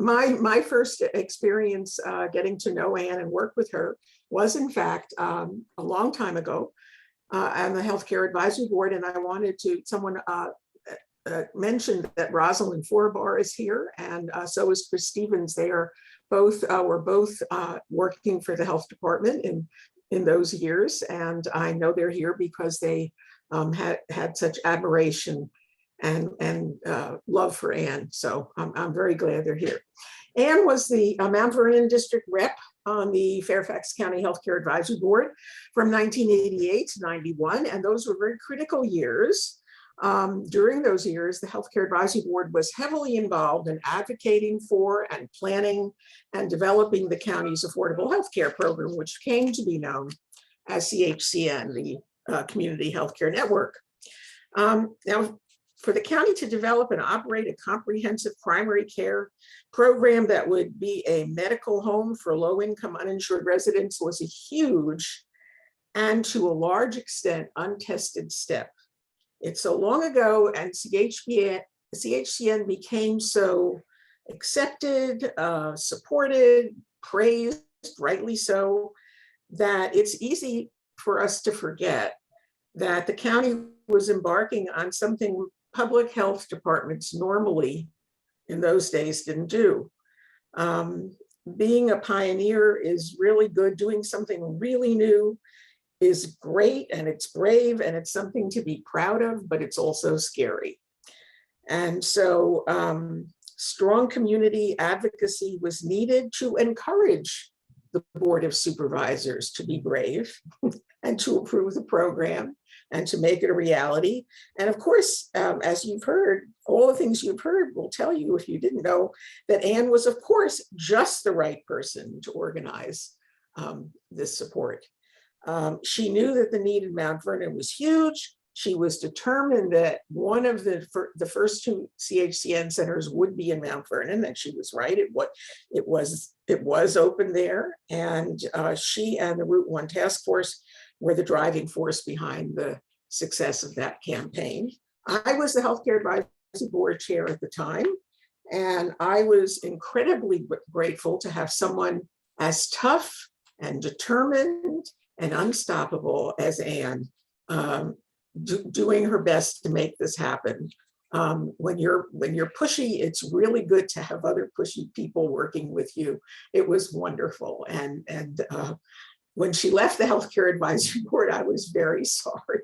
my first experience getting to know Ann and work with her was in fact a long time ago on the Healthcare Advisory Board. And I wanted to, someone mentioned that Rosalind Forbar is here, and so is Chris Stevens. They are both, were both working for the health department in those years. And I know they're here because they had such admiration and love for Ann. So I'm very glad they're here. Ann was the Mount Vernon District Rep on the Fairfax County Healthcare Advisory Board from 1988 to 91. And those were very critical years. During those years, the Healthcare Advisory Board was heavily involved in advocating for and planning and developing the county's affordable healthcare program, which came to be known as CHCN, the Community Healthcare Network. Now, for the county to develop and operate a comprehensive primary care program that would be a medical home for low-income uninsured residents was a huge and to a large extent untested step. It's so long ago, and CHCN became so accepted, supported, praised, rightly so, that it's easy for us to forget that the county was embarking on something public health departments normally in those days didn't do. Being a pioneer is really good. Doing something really new is great, and it's brave, and it's something to be proud of, but it's also scary. And so strong community advocacy was needed to encourage the Board of Supervisors to be brave and to approve the program and to make it a reality. And of course, as you've heard, all the things you've heard will tell you, if you didn't know, that Ann was, of course, just the right person to organize this support. She knew that the need in Mount Vernon was huge. She was determined that one of the first two CHCN centers would be in Mount Vernon, and she was right. It was open there, and she and the Route 1 task force were the driving force behind the success of that campaign. I was the Healthcare Advisory Board chair at the time, and I was incredibly grateful to have someone as tough and determined and unstoppable as Ann, doing her best to make this happen. When you're pushy, it's really good to have other pushy people working with you. It was wonderful. And when she left the Healthcare Advisory Board, I was very sorry.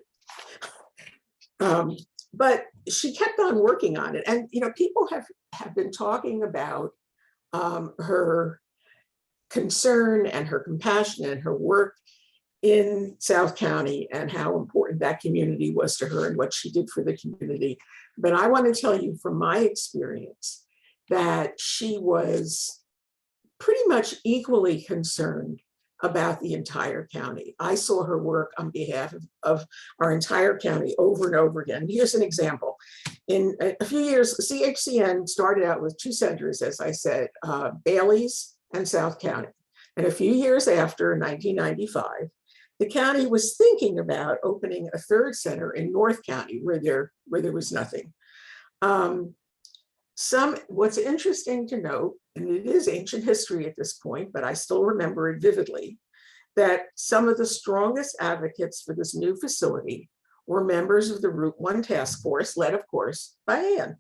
But she kept on working on it. And people have been talking about her concern and her compassion and her work in South County and how important that community was to her and what she did for the community. But I want to tell you from my experience that she was pretty much equally concerned about the entire county. I saw her work on behalf of our entire county over and over again. Here's an example. In a few years, CHCN started out with two centers, as I said, Bailey's and South County. And a few years after, in 1995, the county was thinking about opening a third center in North County where there was nothing. What's interesting to note, and it is ancient history at this point, but I still remember it vividly, that some of the strongest advocates for this new facility were members of the Route 1 task force, led of course by Ann.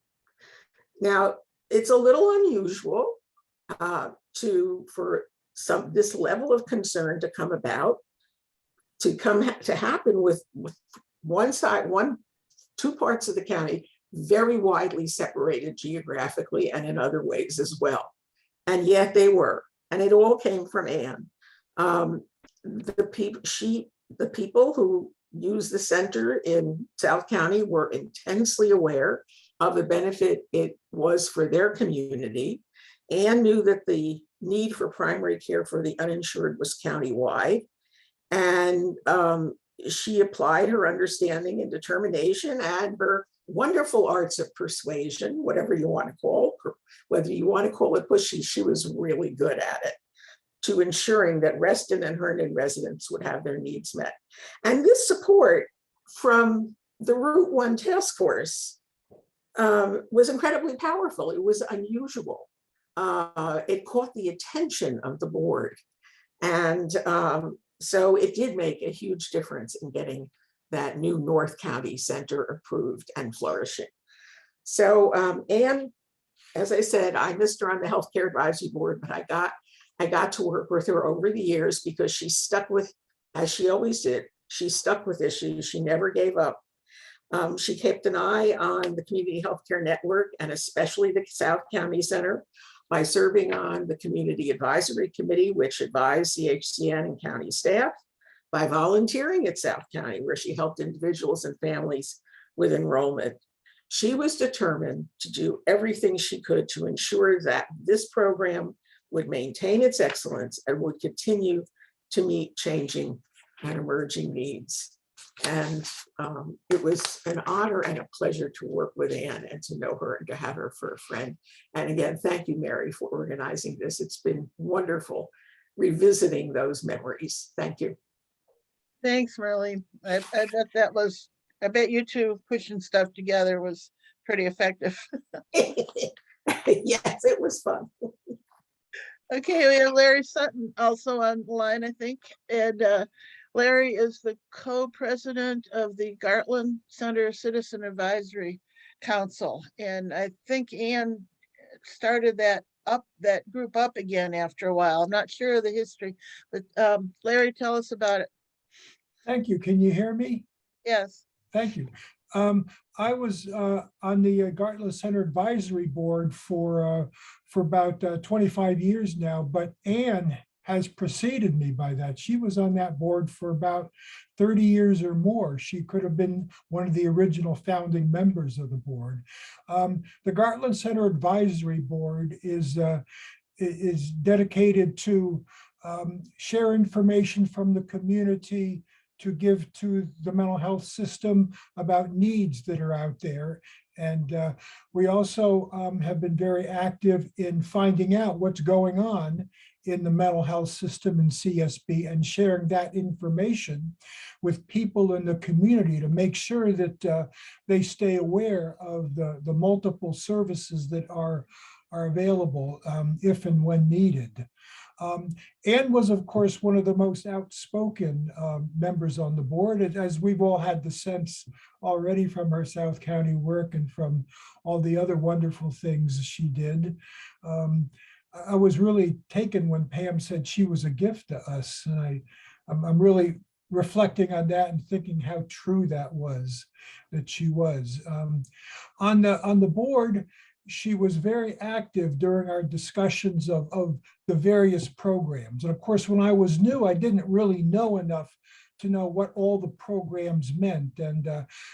Now, it's a little unusual for this level of concern to come about, to happen with two parts of the county very widely separated geographically and in other ways as well. And yet they were, and it all came from Ann. The people who use the center in South County were intensely aware of the benefit it was for their community. Ann knew that the need for primary care for the uninsured was countywide. And she applied her understanding and determination and her wonderful arts of persuasion, whatever you want to call it, whether you want to call it pushy, she was really good at it, to ensuring that Reston and Herndon residents would have their needs met. And this support from the Route 1 task force was incredibly powerful. It was unusual. it caught the attention of the board. And so it did make a huge difference in getting that new North County Center approved and flourishing. So Anne, as I said, I missed her on the Healthcare Advisory Board, but I got to work with her over the years because she stuck with, as she always did, she stuck with issues. She never gave up. She kept an eye on the Community Healthcare Network and especially the South County Center by serving on the Community Advisory Committee, which advised CHCN and county staff, by volunteering at South County, where she helped individuals and families with enrollment. She was determined to do everything she could to ensure that this program would maintain its excellence and would continue to meet changing and emerging needs. And it was an honor and a pleasure to work with Anne and to know her and to have her for a friend. And again, thank you, Mary, for organizing this. It's been wonderful revisiting those memories. Thank you. Thanks, Marlene. I bet you two pushing stuff together was pretty effective. Yes, it was fun. Okay, we have Larry Sutton also on the line, I think. And Larry is the co-president of the Gartland Center Citizen Advisory Council. And I think Anne started that group up again after a while. I'm not sure of the history, but Larry, tell us about it. Thank you. Can you hear me? Yes. Thank you. I was on the Gartland Center Advisory Board for about 25 years now, but Anne has preceded me by that. She was on that board for about 30 years or more. She could have been one of the original founding members of the board. The Gartland Center Advisory Board is dedicated to share information from the community, to give to the mental health system about needs that are out there. And we also have been very active in finding out what's going on in the mental health system in CSB and sharing that information with people in the community to make sure that they stay aware of the multiple services that are available if and when needed. Anne was, of course, one of the most outspoken members on the board, as we've all had the sense already from her South County work and from all the other wonderful things she did. I was really taken when Pam said she was a gift to us, and I'm really reflecting on that and thinking how true that was, that she was. On the board, she was very active during our discussions of the various programs. And of course, when I was new, I didn't really know enough to know what all the programs meant. And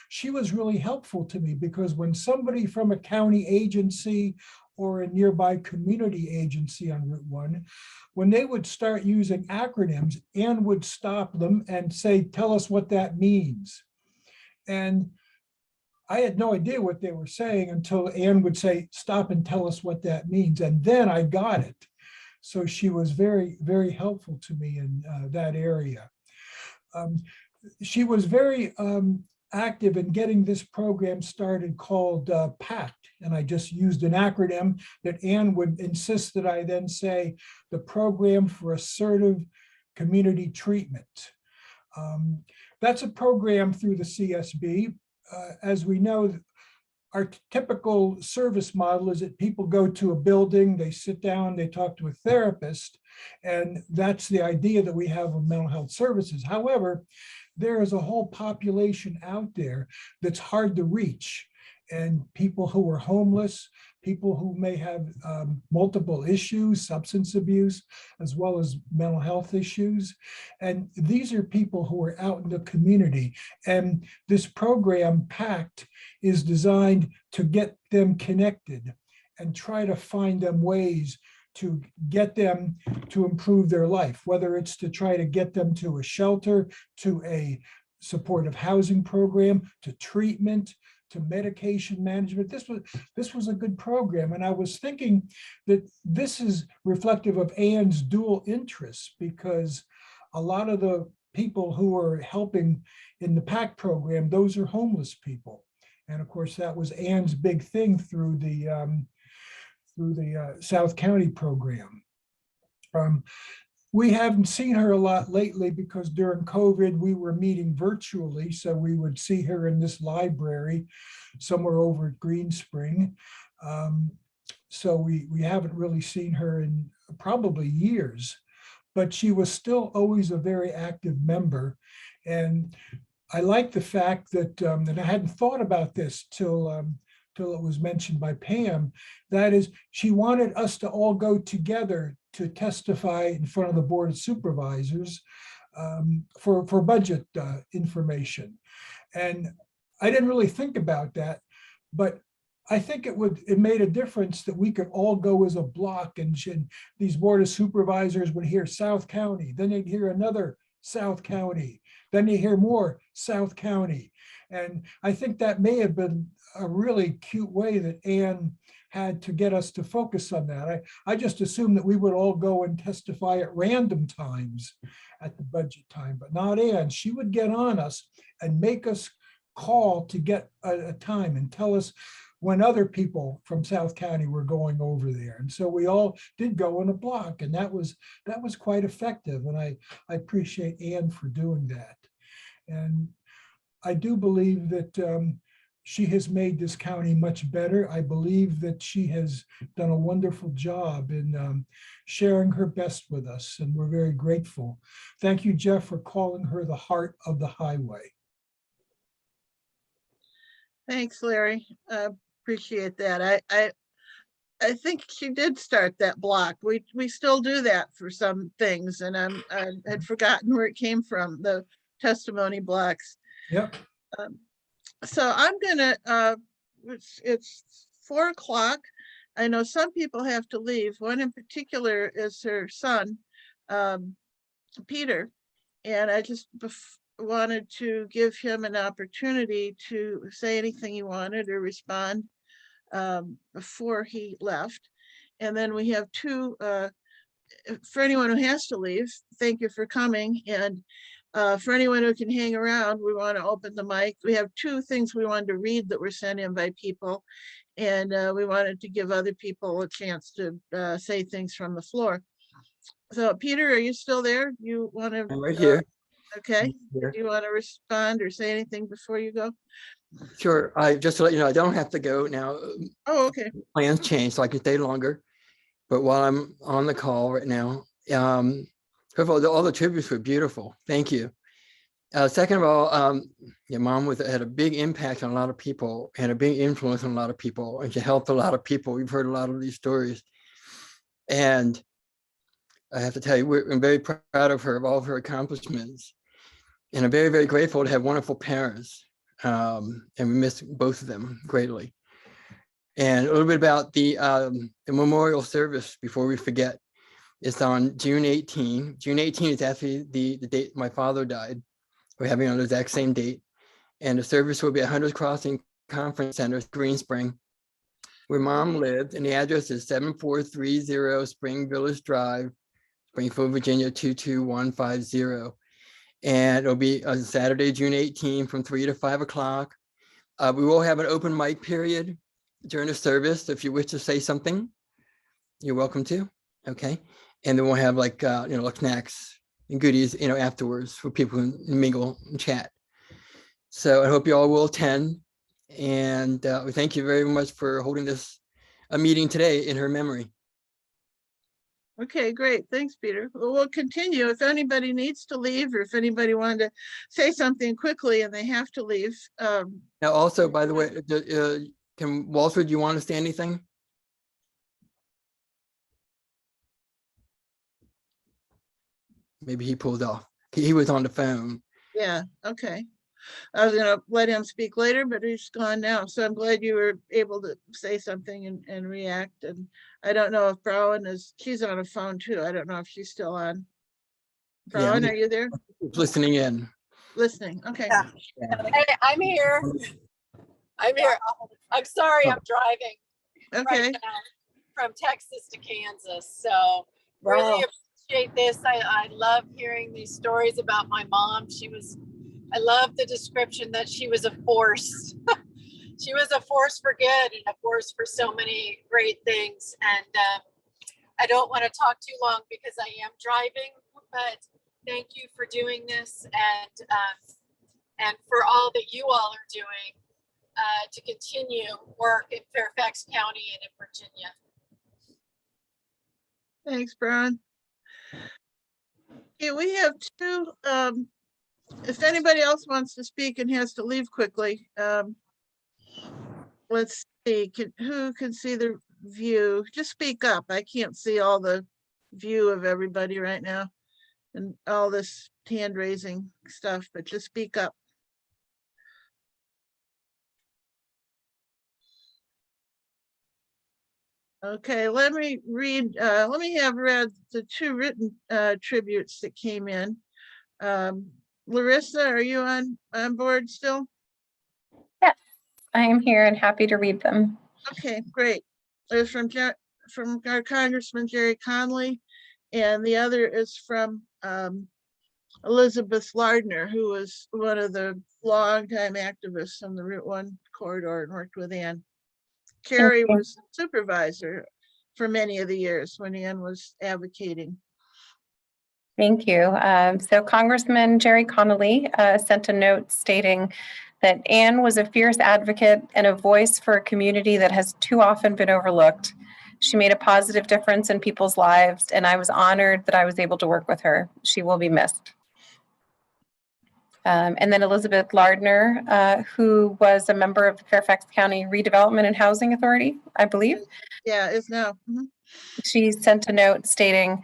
she was really helpful to me because when somebody from a county agency or a nearby community agency on Route 1, when they would start using acronyms, Anne would stop them and say, tell us what that means. And I had no idea what they were saying until Anne would say, stop and tell us what that means. And then I got it. So she was very, very helpful to me in that area. She was very active in getting this program started called PACT. And I just used an acronym that Anne would insist that I then say, the Program for Assertive Community Treatment. That's a program through the CSB. As we know, our typical service model is that people go to a building, they sit down, they talk to a therapist, and that's the idea that we have of mental health services. However, there is a whole population out there that's hard to reach, and people who are homeless, people who may have multiple issues, substance abuse, as well as mental health issues. And these are people who are out in the community. And this program, PACT, is designed to get them connected and try to find them ways to get them to improve their life, whether it's to try to get them to a shelter, to a supportive housing program, to treatment, to medication management. This was a good program. And I was thinking that this is reflective of Anne's dual interests, because a lot of the people who are helping in the PACT program, those are homeless people. And of course, that was Anne's big thing through the through the South County program. We haven't seen her a lot lately because during COVID, we were meeting virtually. So we would see her in this library somewhere over at Green Spring. So we haven't really seen her in probably years, but she was still always a very active member. And I like the fact that, and I hadn't thought about this till it was mentioned by Pam, that is, she wanted us to all go together to testify in front of the Board of Supervisors for budget information. And I didn't really think about that, but I think it made a difference that we could all go as a block, and these Board of Supervisors would hear South County, then they'd hear another South County, then you hear more South County. And I think that may have been a really cute way that Ann had to get us to focus on that. I just assumed that we would all go and testify at random times at the budget time, but not Ann. She would get on us and make us call to get a time and tell us when other people from South County were going over there. And so we all did go in a block, and that was quite effective. And I appreciate Ann for doing that. And I do believe that she has made this county much better. I believe that she has done a wonderful job in sharing her best with us, and we're very grateful. Thank you, Jeff, for calling her the heart of the highway. Thanks, Larry. Appreciate that. I think she did start that block. We still do that for some things, and I had forgotten where it came from, the testimony blocks. Yep. So I'm gonna, it's 4 o'clock. I know some people have to leave. One in particular is her son, Peter. And I just wanted to give him an opportunity to say anything he wanted or respond before he left. And then we have 2, for anyone who has to leave, thank you for coming. And for anyone who can hang around, we want to open the mic. We have 2 things we wanted to read that were sent in by people. And we wanted to give other people a chance to say things from the floor. So Peter, are you still there? You want to? I'm right here. Okay. Here. Do you want to respond or say anything before you go? Sure. Just to let you know, I don't have to go now. Oh, okay. Plans changed, so I can stay longer. But while I'm on the call right now, first of all the tributes were beautiful. Thank you. Second of all, your mom had a big impact on a lot of people, had a big influence on a lot of people, and she helped a lot of people. We've heard a lot of these stories. And I have to tell you, I'm very proud of her, of all of her accomplishments. And I'm very, very grateful to have wonderful parents. And we miss both of them greatly. And a little bit about the memorial service before we forget. It's on June 18. June 18 is actually the date my father died. We're having it on the exact same date. And the service will be at Hunters Crossing Conference Center, Green Spring, where Mom lived. And the address is 7430 Spring Village Drive, Springfield, Virginia, 22150. And it'll be on Saturday, June 18 from 3 to 5 o'clock. We will have an open mic period during the service. If you wish to say something, you're welcome to. Okay. And then we'll have like, like snacks and goodies, afterwards for people who mingle and chat. So I hope you all will attend. And we thank you very much for holding a meeting today in her memory. Okay, great. Thanks, Peter. Well, we'll continue. If anybody needs to leave, or if anybody wanted to say something quickly and they have to leave. Now, also, by the way, can Walter, do you want to say anything? Maybe he pulled off. He was on the phone. Yeah, okay. I was gonna let him speak later, but he's gone now. So I'm glad you were able to say something and react. And I don't know if Brown she's on a phone too. I don't know if she's still on. Brown, are you there? Listening in. Listening, okay. Yeah. Hey, I'm here. I'm sorry, I'm driving okay. right now from Texas to Kansas. So really appreciate this. I love hearing these stories about my mom. I love the description that she was a force. she was a force for good and a force for so many great things. And I don't want to talk too long because I am driving, but thank you for doing this and for all that you all are doing to continue work in Fairfax County and in Virginia. Thanks, Brian. Okay, we have two, if anybody else wants to speak and has to leave quickly, let's see, who can see the view? Just speak up. I can't see all the view of everybody right now and all this hand raising stuff, but just speak up. Okay, let me have read the two written tributes that came in. Larissa, are you on board still? Yes, I am here and happy to read them. Okay, great. There's from our Congressman Gerry Connolly, and the other is from Elizabeth Lardner, who was one of the longtime activists on the Route 1 corridor and worked with Ann. Carrie was supervisor for many of the years when Ann was advocating. Thank you. So Congressman Gerry Connolly sent a note stating that Ann was a fierce advocate and a voice for a community that has too often been overlooked. She made a positive difference in people's lives, and I was honored that I was able to work with her. She will be missed. And then Elizabeth Lardner, who was a member of the Fairfax County Redevelopment and Housing Authority, I believe. Yeah, is now. She sent a note stating,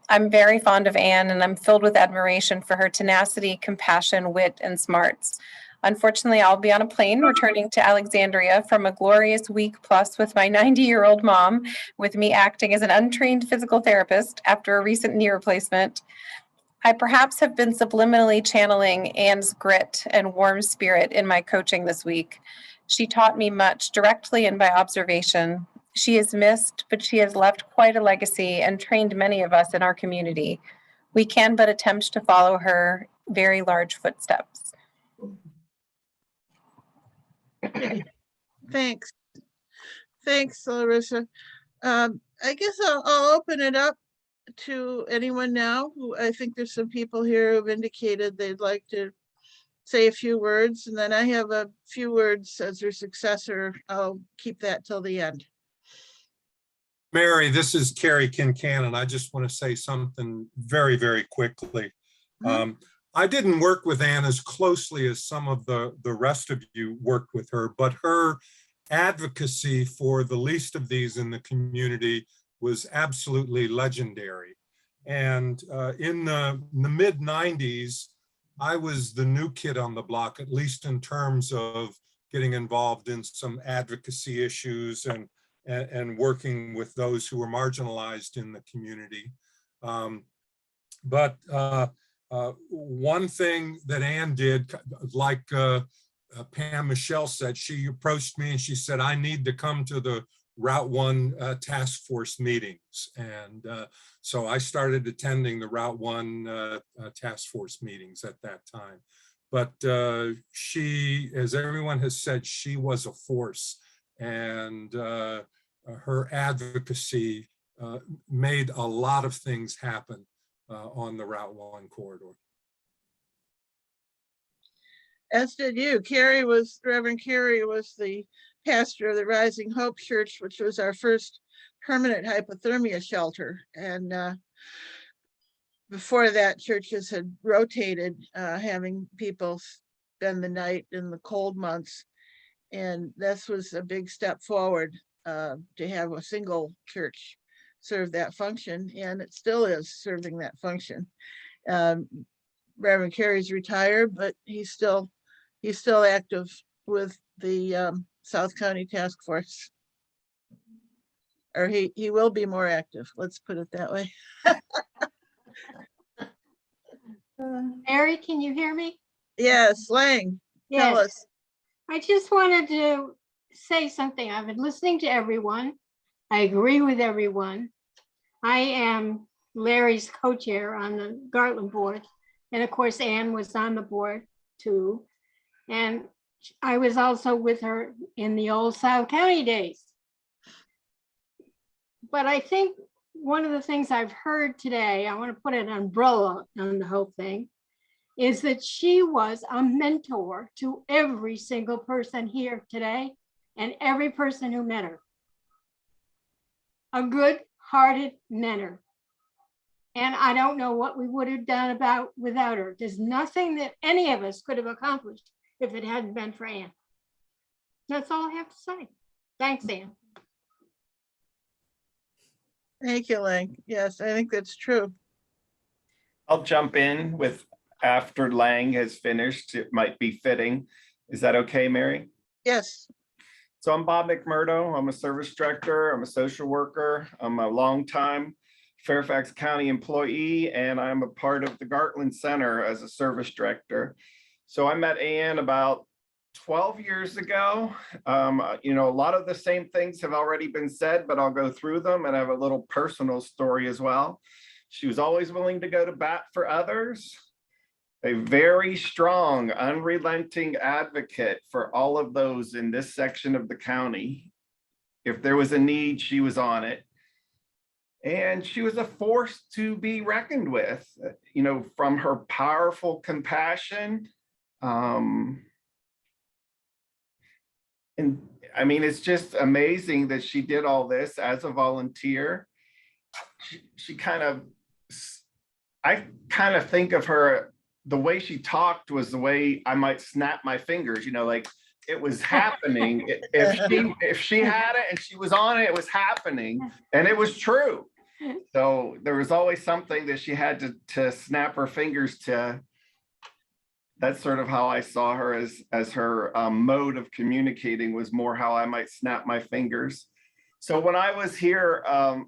I'm very fond of Ann and I'm filled with admiration for her tenacity, compassion, wit, and smarts. Unfortunately, I'll be on a plane returning to Alexandria from a glorious week plus with my 90-year-old mom, with me acting as an untrained physical therapist after a recent knee replacement. I perhaps have been subliminally channeling Ann's grit and warm spirit in my coaching this week. She taught me much directly and by observation. She is missed, but she has left quite a legacy and trained many of us in our community. We can but attempt to follow her very large footsteps. Thanks. Thanks, Larissa. I guess I'll open it up to anyone now who, I think there's some people here who've indicated they'd like to say a few words, and then I have a few words as their successor. I'll keep that till the end. Mary, this is Kerry Kincannon. I just want to say something very, very quickly. I didn't work with Ann as closely as some of the rest of you worked with her, but her advocacy for the least of these in the community was absolutely legendary. And in the mid 90s, I was the new kid on the block, at least in terms of getting involved in some advocacy issues and working with those who were marginalized in the community. But one thing that Ann did, like Pam Mitchell said, she approached me and she said, I need to come to the Route 1 task force meetings. And so I started attending the Route 1 task force meetings at that time. But she, as everyone has said, she was a force, and her advocacy made a lot of things happen on the Route 1 corridor. As did you. Reverend Carey was the pastor of the Rising Hope Church, which was our first permanent hypothermia shelter. And before that, churches had rotated, having people spend the night in the cold months. And this was a big step forward to have a single church serve that function. And it still is serving that function. Reverend Carey's retired, but he's still active with the South County Task Force. Or he will be more active, let's put it that way. Mary, can you hear me? Yes, Lang, tell us. I just wanted to say something. I've been listening to everyone. I agree with everyone. I am Larry's co-chair on the Gartland board. And of course, Ann was on the board too. And I was also with her in the old South County days. But I think one of the things I've heard today, I want to put an umbrella on the whole thing, is that she was a mentor to every single person here today and every person who met her. A good-hearted mentor. And I don't know what we would have done without her. There's nothing that any of us could have accomplished if it hadn't been for Ann. That's all I have to say. Thanks, Ann. Thank you, Lang. Yes, I think that's true. I'll jump in with after Lang has finished. It might be fitting. Is that okay, Mary? Yes. So I'm Bob McMurdo. I'm a service director. I'm a social worker. I'm a longtime Fairfax County employee, and I'm a part of the Gartland Center as a service director. So I met Ann about 12 years ago. You know, a lot of the same things have already been said, but I'll go through them, and I have a little personal story as well. She was always willing to go to bat for others. A very strong, unrelenting advocate for all of those in this section of the county. If there was a need, she was on it. And she was a force to be reckoned with, you know, from her powerful compassion. And I mean, it's just amazing that she did all this as a volunteer. She kind of, I kind of think of her, the way she talked was the way I might snap my fingers, you know, like it was happening. If she had it and she was on it, it was happening, and it was true. So there was always something that she had to snap her fingers to. That's sort of how I saw her, as her mode of communicating was more how I might snap my fingers. So when I was here,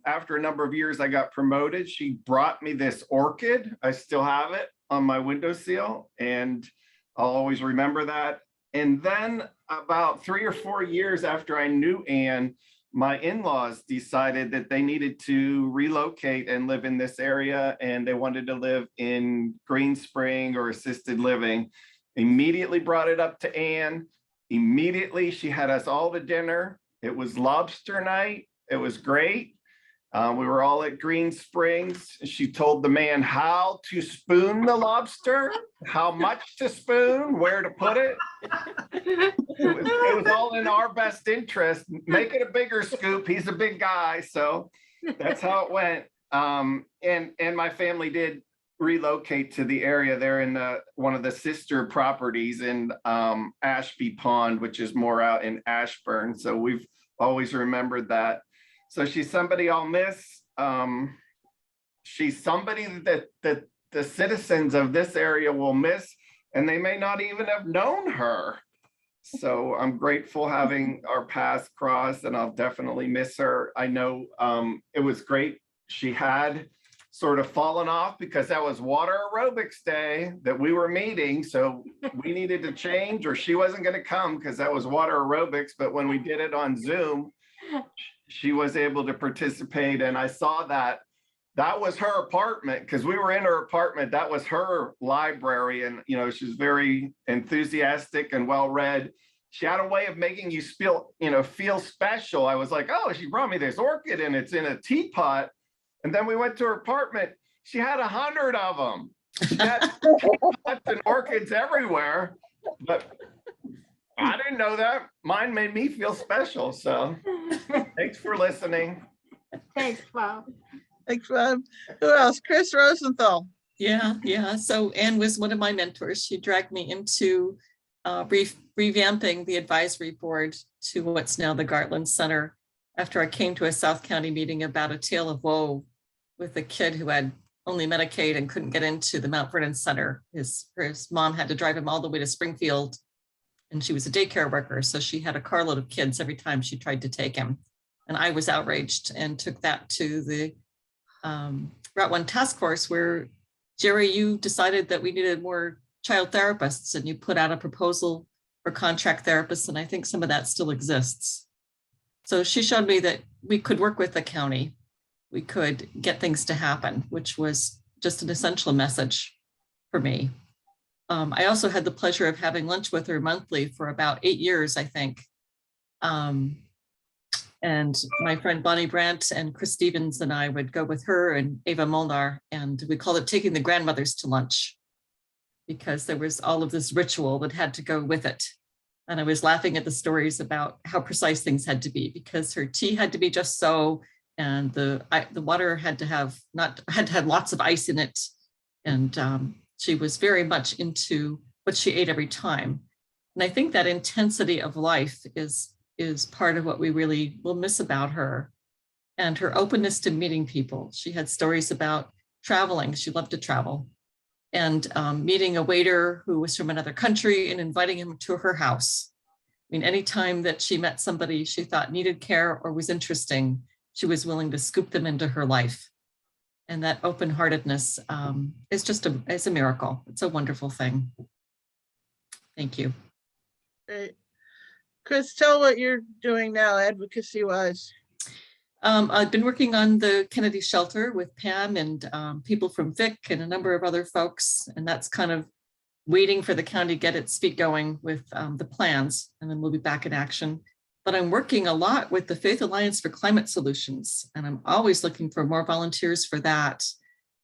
after a number of years, I got promoted. She brought me this orchid. I still have it on my windowsill, and I'll always remember that. And then about 3 or 4 years after I knew Ann, my in-laws decided that they needed to relocate and live in this area, and they wanted to live in Green Spring or assisted living. Immediately brought it up to Ann. Immediately, she had us all to dinner. It was lobster night. It was great. We were all at Green Springs. She told the man how to spoon the lobster, how much to spoon, where to put it. It was all in our best interest. Make it a bigger scoop. He's a big guy, so that's how it went. And my family did relocate to the area. They're in one of the sister properties in Ashby Pond, which is more out in Ashburn. So we've always remembered that. So she's somebody I'll miss. She's somebody that the citizens of this area will miss, and they may not even have known her. So I'm grateful having our paths cross, and I'll definitely miss her. I know it was great. She had sort of fallen off because that was water aerobics day that we were meeting. So we needed to change, or she wasn't going to come because that was water aerobics. But when we did it on Zoom, she was able to participate, and I saw that was her apartment, because we were in her apartment. That was her library, and you know, she's very enthusiastic and well read. She had a way of making you feel special. I was like, oh, she brought me this orchid, and it's in a teapot. And then we went to her apartment. She had 100 of them. She had teapots and orchids everywhere, but I didn't know that. Mine made me feel special. So thanks for listening. Thanks, Bob. Thanks, Bob. Who else? Chris Rosenthal. Yeah. So Ann was one of my mentors. She dragged me into revamping the advisory board to what's now the Gartland Center, after I came to a South County meeting about a tale of woe with a kid who had only Medicaid and couldn't get into the Mount Vernon Center. His mom had to drive him all the way to Springfield, and she was a daycare worker. So she had a carload of kids every time she tried to take him. And I was outraged and took that to the Route 1 task force, where, Gerry, you decided that we needed more child therapists, and you put out a proposal for contract therapists. And I think some of that still exists. So she showed me that we could work with the county. We could get things to happen, which was just an essential message for me. I also had the pleasure of having lunch with her monthly for about 8 years, I think. And my friend Bonnie Brandt and Chris Stevens and I would go with her and Ava Molnar, and we called it taking the grandmothers to lunch, because there was all of this ritual that had to go with it. And I was laughing at the stories about how precise things had to be, because her tea had to be just so, and the water had to have lots of ice in it. And she was very much into what she ate every time. And I think that intensity of life is part of what we really will miss about her, and her openness to meeting people. She had stories about traveling. She loved to travel, and meeting a waiter who was from another country and inviting him to her house. I mean, anytime that she met somebody she thought needed care or was interesting, she was willing to scoop them into her life. And that open-heartedness is just it's a miracle. It's a wonderful thing. Thank you. Great. Chris, tell what you're doing now, advocacy-wise. I've been working on the Kennedy Shelter with Pam and people from Vic and a number of other folks, and that's kind of waiting for the county to get its feet going with the plans, and then we'll be back in action. But I'm working a lot with the Faith Alliance for Climate Solutions, and I'm always looking for more volunteers for that.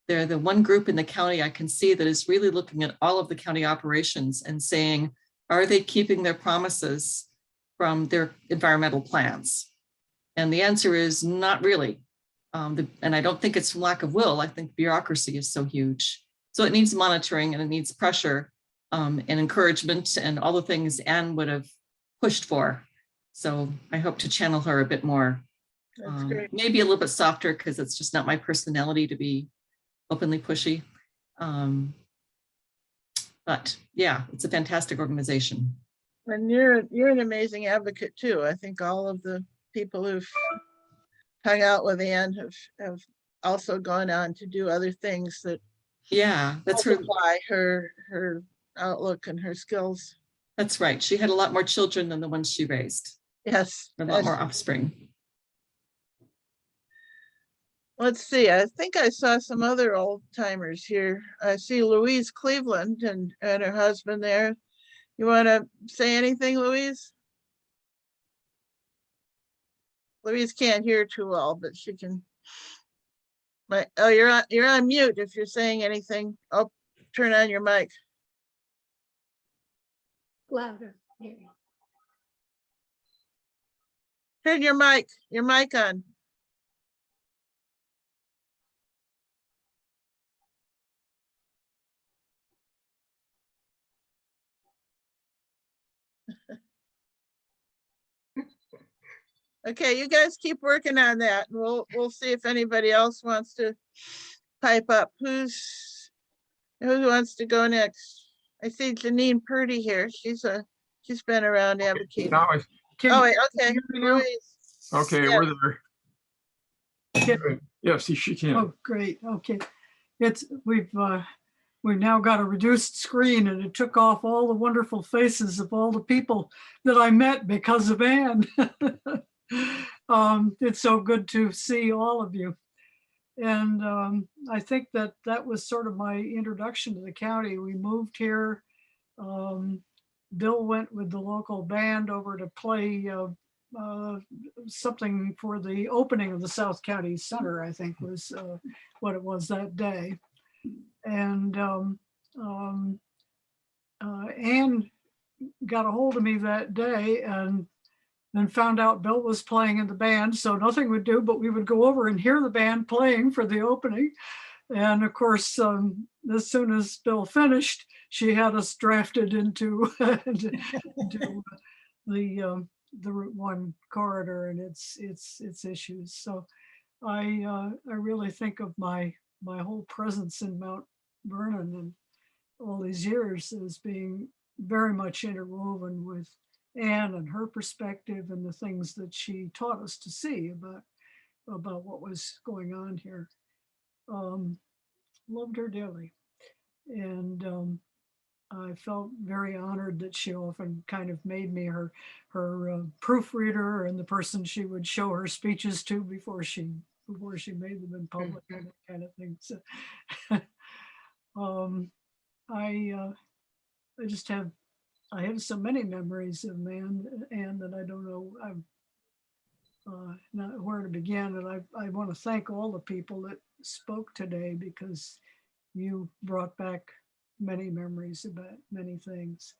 They're the one group in the county I can see that is really looking at all of the county operations and saying, are they keeping their promises from their environmental plans? And the answer is not really. And I don't think it's from lack of will. I think bureaucracy is so huge. So it needs monitoring, and it needs pressure and encouragement and all the things Anne would have pushed for. So I hope to channel her a bit more. That's great. Maybe a little bit softer, because it's just not my personality to be openly pushy. But yeah, it's a fantastic organization. And you're an amazing advocate too. I think all of the people who've hung out with Anne have also gone on to do other things that that's multiply her outlook and her skills. That's right. She had a lot more children than the ones she raised. Yes. A lot more offspring. Let's see. I think I saw some other old timers here. I see Louise Cleveland and her husband there. You want to say anything, Louise? Louise can't hear too well, but she can. Oh, you're on mute if you're saying anything. I'll turn on your mic. Louder. Turn your mic on. Okay, you guys keep working on that. We'll see if anybody else wants to pipe up. Who wants to go next? I see Janine Purdy here. She's been around advocating. Now Oh wait, okay. Louise. Okay, Yeah. we're there. Good. Yes, she can. Oh, great. Okay. We've now got a reduced screen, and it took off all the wonderful faces of all the people that I met because of Anne. It's so good to see all of you. And I think that was sort of my introduction to the county. We moved here. Bill went with the local band over to play something for the opening of the South County Center, I think was what it was that day. And Anne got a hold of me that day and then found out Bill was playing in the band, so nothing would do, but we would go over and hear the band playing for the opening. And of course, as soon as Bill finished, she had us drafted into, into the Route 1 corridor and its issues. So I really think of my whole presence in Mount Vernon and all these years as being very much interwoven with Anne and her perspective and the things that she taught us to see about what was going on here. Loved her dearly. And I felt very honored that she often kind of made me her proofreader and the person she would show her speeches to before she made them in public and that kind of thing. So I have so many memories of Ann that I don't know not where to begin. And I want to thank all the people that spoke today, because you brought back many memories about many things.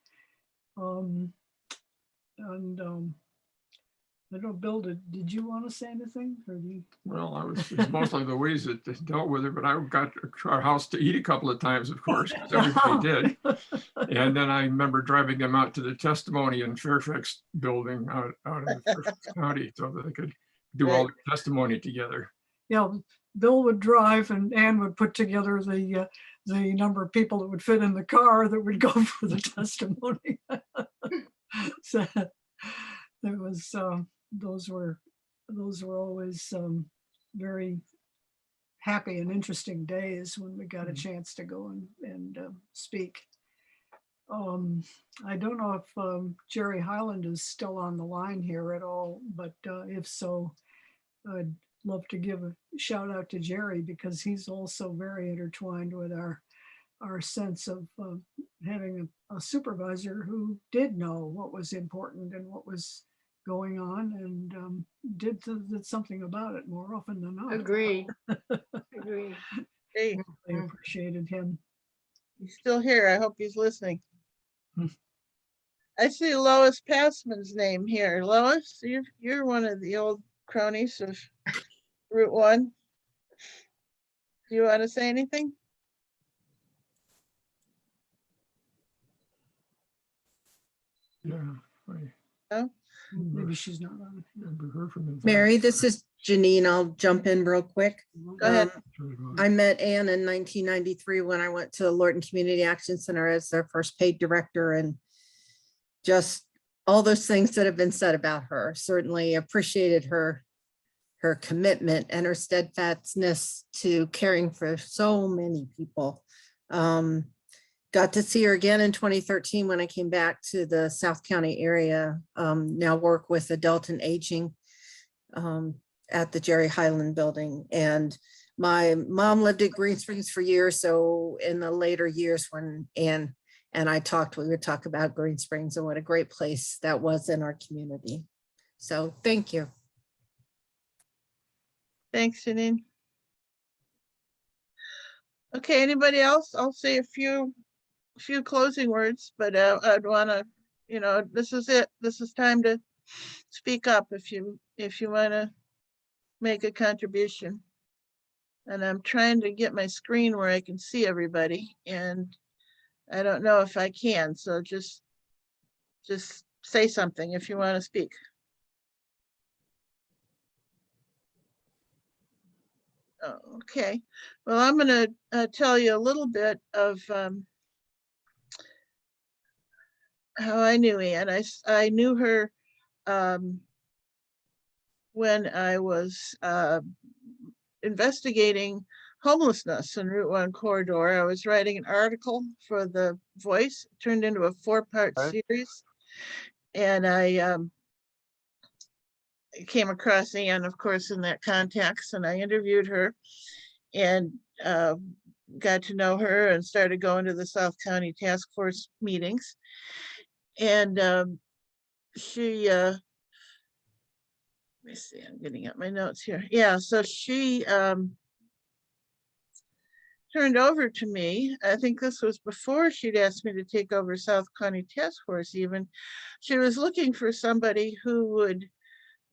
I don't know, Bill, did you want to say anything? Or do you? Well, it's mostly the ways that dealt with it, but I got our house to eat a couple of times, of course, because everybody did. And then I remember driving them out to the testimony in Fairfax building out in Fairfax County, so that they could do all the testimony together. Yeah, Bill would drive and Ann would put together the number of people that would fit in the car that would go for the testimony. So it was those were always very happy and interesting days when we got a chance to go and speak. I don't know if Gerry Hyland is still on the line here at all, but if so, I'd love to give a shout out to Gerry, because he's also very intertwined with our sense of having a supervisor who did know what was important and what was going on, and did something about it more often than not. Agree. Hey, I appreciated him. he's still here. I hope he's listening. I see Lois Passman's name here. Lois, you're one of the old cronies of Route 1. Do you want to say anything? Yeah. No? Maybe she's not on. Mary, this is Janine. I'll jump in real quick. Go ahead. I met Ann in 1993 when I went to Lorton Community Action Center as their first paid director, and just all those things that have been said about her. Certainly appreciated her commitment and her steadfastness to caring for so many people. Got to see her again in 2013 when I came back to the South County area. Now work with adult and aging at the Gerry Hyland building. And my mom lived at Green Springs for years. So in the later years when Ann and I talked, we would talk about Green Springs and what a great place that was in our community. So thank you. Thanks, Janine. Okay, anybody else? I'll say a few closing words, but I'd want to, this is it. This is time to speak up if you want to make a contribution. And I'm trying to get my screen where I can see everybody, and I don't know if I can. So just say something if you want to speak. Okay, well, I'm going to tell you a little bit of how I knew Ann. I knew her when I was investigating homelessness in Route 1 corridor. I was writing an article for The Voice, turned into a 4-part series, and I came across Ann, of course, in that context, and I interviewed her and got to know her and started going to the South County Task Force meetings. And she, let me see, I'm getting up my notes here. Yeah, so she turned over to me. I think this was before she'd asked me to take over South County Task Force even. She was looking for somebody who would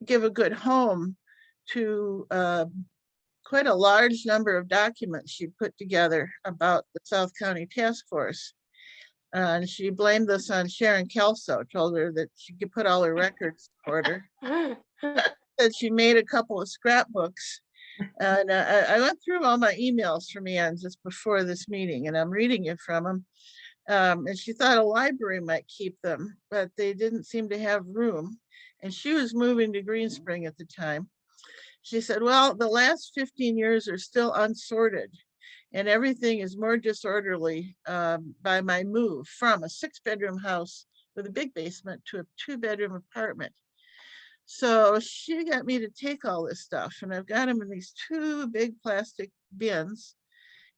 give a good home to quite a large number of documents she put together about the South County Task Force. And she blamed this on Sharon Kelso, told her that she could put all her records in order. That she made a couple of scrapbooks. And I went through all my emails from Ann just before this meeting, and I'm reading it from them. And she thought a library might keep them, but they didn't seem to have room. And she was moving to Green Spring at the time. She said, well, the last 15 years are still unsorted, and everything is more disorderly by my move from a 6-bedroom house with a big basement to a 2-bedroom apartment. So she got me to take all this stuff, and I've got them in these 2 big plastic bins.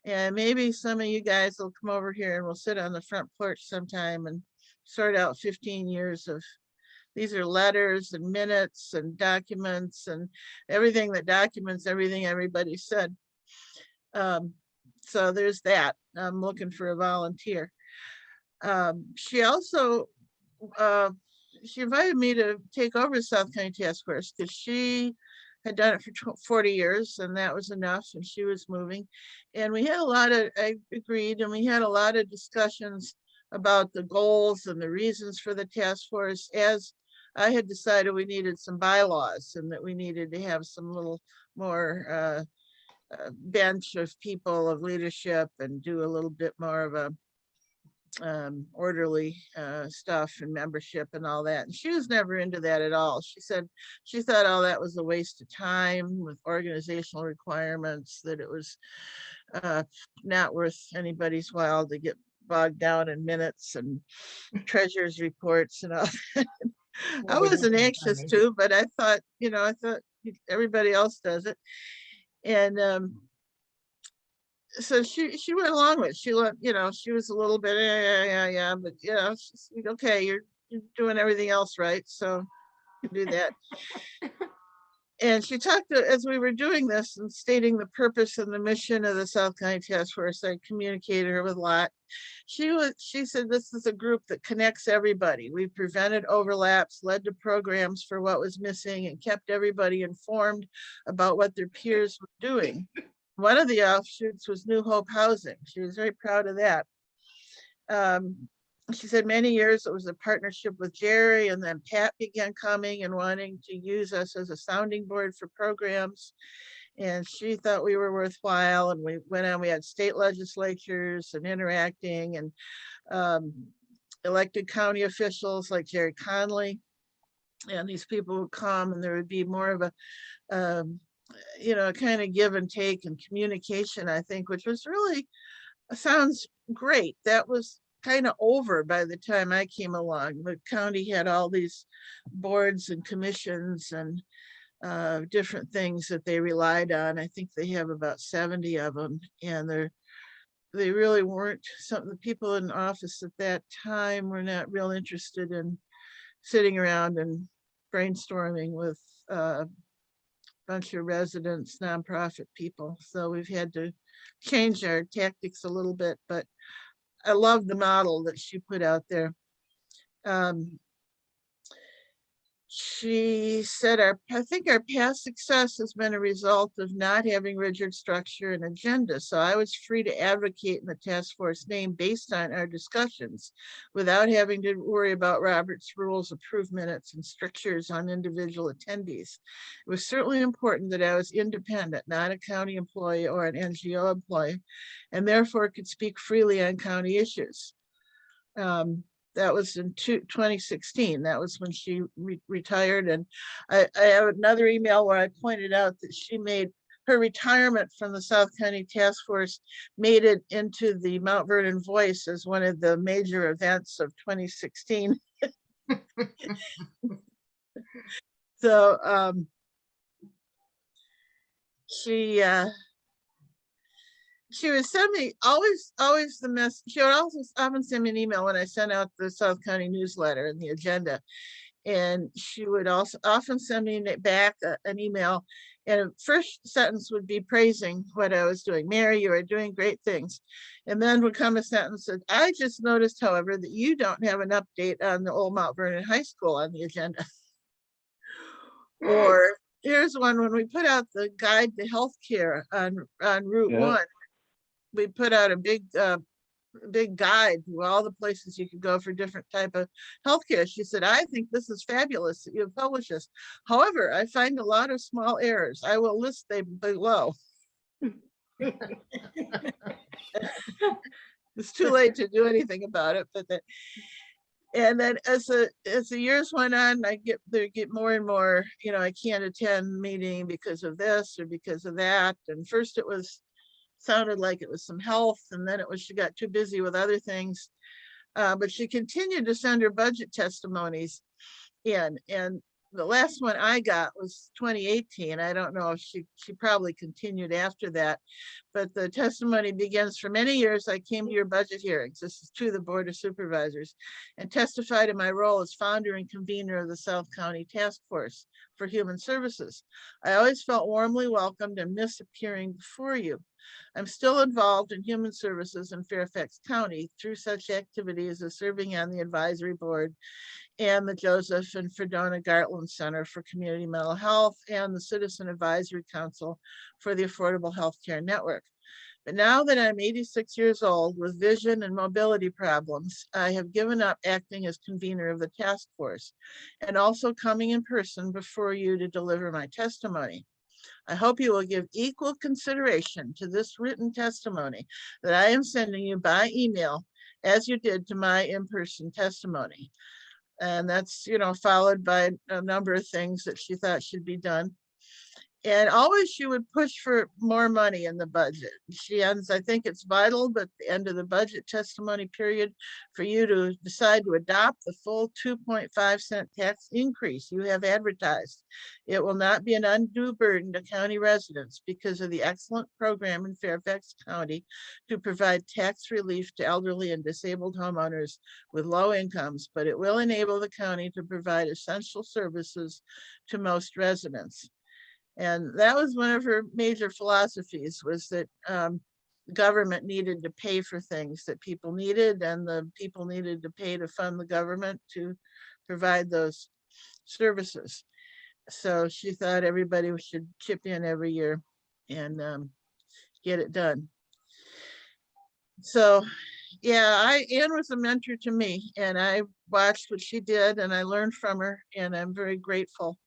And maybe some of you guys will come over here and we'll sit on the front porch sometime and sort out 15 years of, these are letters and minutes and documents and everything that documents everything everybody said. So there's that. I'm looking for a volunteer. She also, she invited me to take over the South County Task Force because she had done it for 40 years and that was enough, and she was moving. And we had a lot of, I agreed, and we had a lot of discussions about the goals and the reasons for the task force, as I had decided we needed some bylaws and that we needed to have some little more bench of people of leadership and do a little bit more of a orderly stuff and membership and all that. And she was never into that at all. She said she thought all that was a waste of time with organizational requirements, that it was not worth anybody's while to get bogged down in minutes and treasurer's reports and all that. I wasn't anxious to, but I thought, you know, I thought everybody else does it. And so she went along with it. She let, you know, she was a little bit, yeah, but you know, she's like, okay, you're doing everything else right, so you do that. And she talked to, as we were doing this and stating the purpose and the mission of the South County Task Force, I communicated her with a lot. She said, this is a group that connects everybody. We prevented overlaps, led to programs for what was missing, and kept everybody informed about what their peers were doing. One of the offshoots was New Hope Housing. She was very proud of that. She said many years it was a partnership with Gerry, and then Pat began coming and wanting to use us as a sounding board for programs. And she thought we were worthwhile, and we went on, we had state legislatures and interacting, and elected county officials like Jerry Conley. And these people would come, and there would be more of a, you know, kind of give and take and communication, I think, which was really, sounds great. That was kind of over by the time I came along. The county had all these boards and commissions and different things that they relied on. I think they have about 70 of them, and they really weren't something. The people in office at that time were not real interested in sitting around and brainstorming with a bunch of residents, nonprofit people. So we've had to change our tactics a little bit, but I love the model that she put out there. She said, I think our past success has been a result of not having rigid structure and agenda. So I was free to advocate in the task force name based on our discussions without having to worry about Robert's rules, approved minutes, and strictures on individual attendees. It was certainly important that I was independent, not a county employee or an NGO employee, and therefore could speak freely on county issues. That was in 2016. That was when she retired. And I have another email where I pointed out that she made her retirement from the South County Task Force, made it into the Mount Vernon Voice as one of the major events of 2016. So she would send me always the mess. She would also often send me an email when I sent out the South County newsletter and the agenda. And she would also often send me back an email. And the first sentence would be praising what I was doing. Mary, you are doing great things. And then would come a sentence that, I just noticed, however, that you don't have an update on the old Mount Vernon High School on the agenda. Or here's one, when we put out the guide to healthcare on Route 1. We put out a big guide to all the places you could go for different type of healthcare. She said, I think this is fabulous that you have published this. However, I find a lot of small errors. I will list them below. It's too late to do anything about it, but that. And then as the years went on, there get more and more, you know, I can't attend meeting because of this or because of that. And first it sounded like it was some health, and then it was she got too busy with other things. But she continued to send her budget testimonies in, and the last one I got was 2018. I don't know if she probably continued after that, but the testimony begins. For many years, I came to your budget hearings. This is to the Board of Supervisors, and testified in my role as founder and convener of the South County Task Force for Human Services. I always felt warmly welcomed and miss appearing before you. I'm still involved in human services in Fairfax County through such activities as serving on the advisory board and the Joseph and Fredona Gartland Center for Community Mental Health and the Citizen Advisory Council for the Affordable Healthcare Network. But now that I'm 86 years old with vision and mobility problems, I have given up acting as convener of the task force and also coming in person before you to deliver my testimony. I hope you will give equal consideration to this written testimony that I am sending you by email as you did to my in-person testimony. And that's, followed by a number of things that she thought should be done. And always she would push for more money in the budget. She ends, I think it's vital, but at the end of the budget testimony period for you to decide to adopt the full 2.5-cent tax increase you have advertised. It will not be an undue burden to county residents because of the excellent program in Fairfax County to provide tax relief to elderly and disabled homeowners with low incomes, but it will enable the county to provide essential services to most residents. And that was one of her major philosophies, was that government needed to pay for things that people needed, and the people needed to pay to fund the government to provide those services. So she thought everybody should chip in every year and get it done. So yeah, Ann was a mentor to me, and I watched what she did and I learned from her, and I'm very grateful.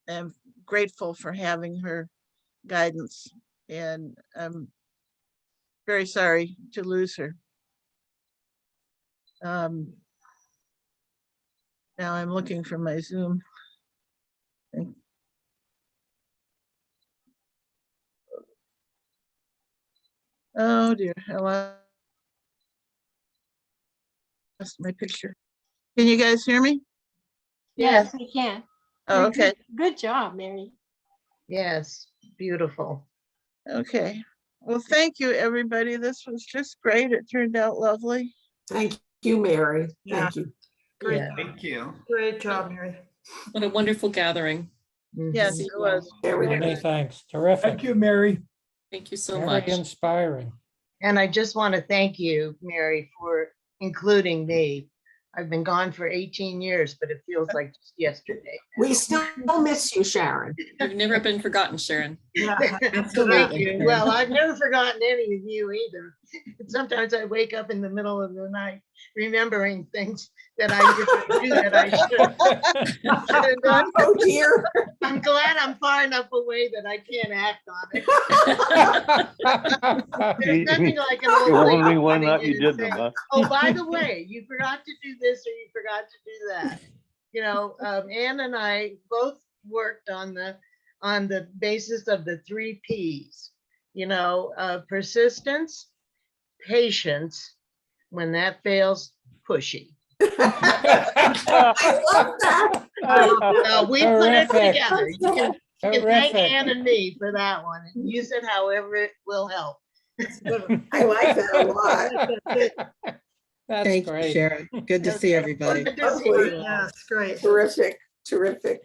I'm grateful for having her guidance, and I'm very sorry to lose her. Now I'm looking for my Zoom. Oh dear, I lost my picture. Can you guys hear me? Yes, we can. Oh, okay. Good job, Mary. Yes, beautiful. Okay. Well, thank you, everybody. This was just great. It turned out lovely. Thank you, Mary. Yeah. Thank you. Great. Yeah. Thank you. Great job, Mary. What a wonderful gathering. Yes, See it you all. was. Many thanks. Terrific. Thank you, Mary. Thank you so Very much. inspiring. And I just want to thank you, Mary, for including me. I've been gone for 18 years, but it feels like just yesterday. We still miss you, Sharon. You've never been forgotten, Sharon. Yeah, Thank Absolutely. you. Well, I've never forgotten any of you either. Sometimes I wake up in the middle of the night remembering things that I didn't do that I should have done. Oh dear. I'm glad I'm far enough away that I can't act on it. There's nothing like an old You're lady wondering why coming not in you and did them, saying, huh? oh, by the way, you forgot to do this or you forgot to do that. Ann and I both worked on the basis of the 3 Ps, persistence, patience, when that fails, pushy. I love that. We put it Terrific. together. You can thank Terrific. Ann and me for that one. And use it however it will help. I like that a lot. That's Thank you, great. Sharon. Good to see everybody. Good to see you all. yes, great. Terrific, terrific.